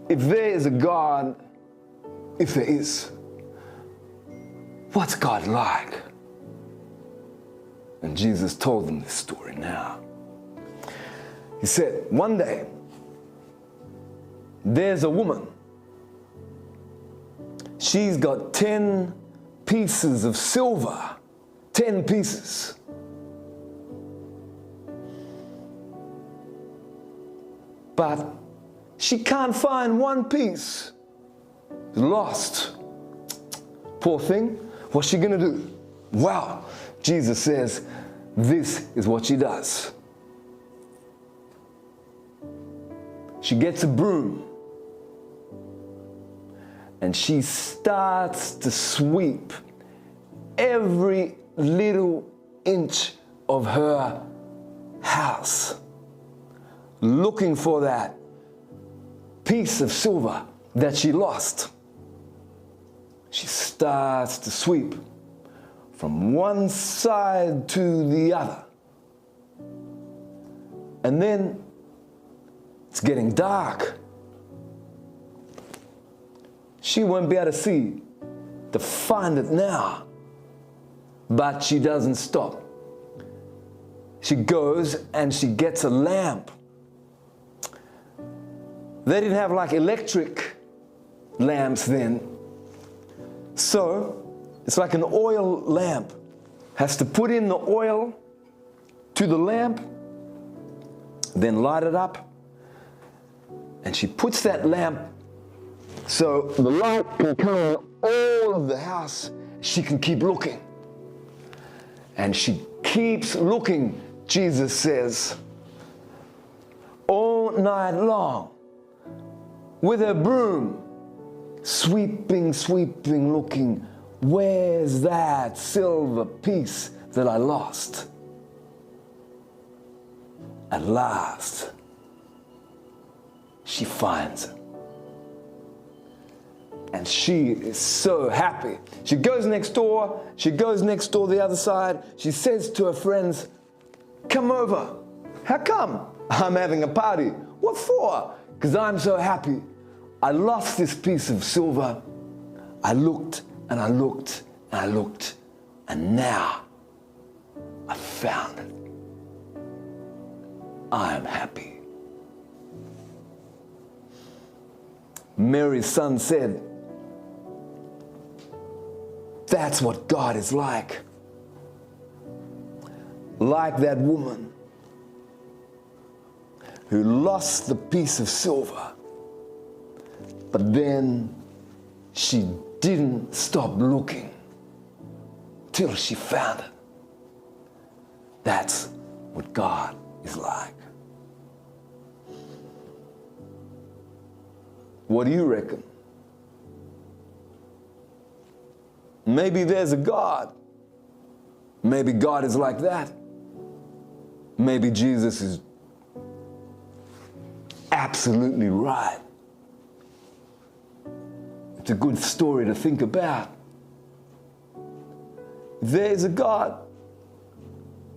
S16: if there is a God, if there is, what's God like? And Jesus told them this story now. He said, one day, there's a woman. She's got 10 pieces of silver, 10 pieces. But she can't find one piece. Lost. Poor thing. What's she gonna do? Well, Jesus says, this is what she does. She gets a broom and she starts to sweep every little inch of her house, looking for that piece of silver that she lost. She starts to sweep from one side to the other. And then it's getting dark. She won't be able to find it now. But she doesn't stop. She goes and she gets a lamp. They didn't have like electric lamps then. So it's like an oil lamp. Has to put in the oil to the lamp, then light it up. And she puts that lamp so the light can cover all of the house. She can keep looking. And she keeps looking, Jesus says, all night long with her broom, sweeping, sweeping, looking, where's that silver piece that I lost? At last, she finds it. And she is so happy. She goes next door the other side. She says to her friends, come over. How come? I'm having a party. What for? Because I'm so happy. I lost this piece of silver. I looked and I looked and I looked, and now I found it. I am happy. Mary's son said, that's what God is like. Like that woman. who lost the piece of silver, but then she didn't stop looking till she found it. That's what God is like. What do you reckon? Maybe there's a God. Maybe God is like that. Maybe Jesus is absolutely right. It's a good story to think about. If there's a God,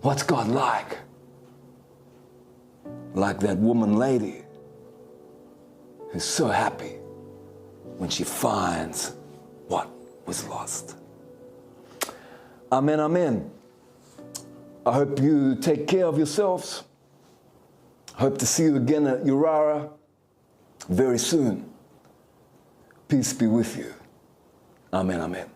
S16: what's God like? Like that woman lady who's so happy when she finds what was lost. Amen, amen. I hope you take care of yourselves. Hope to see you again at Yirara very soon. Peace be with you. Amen, amen.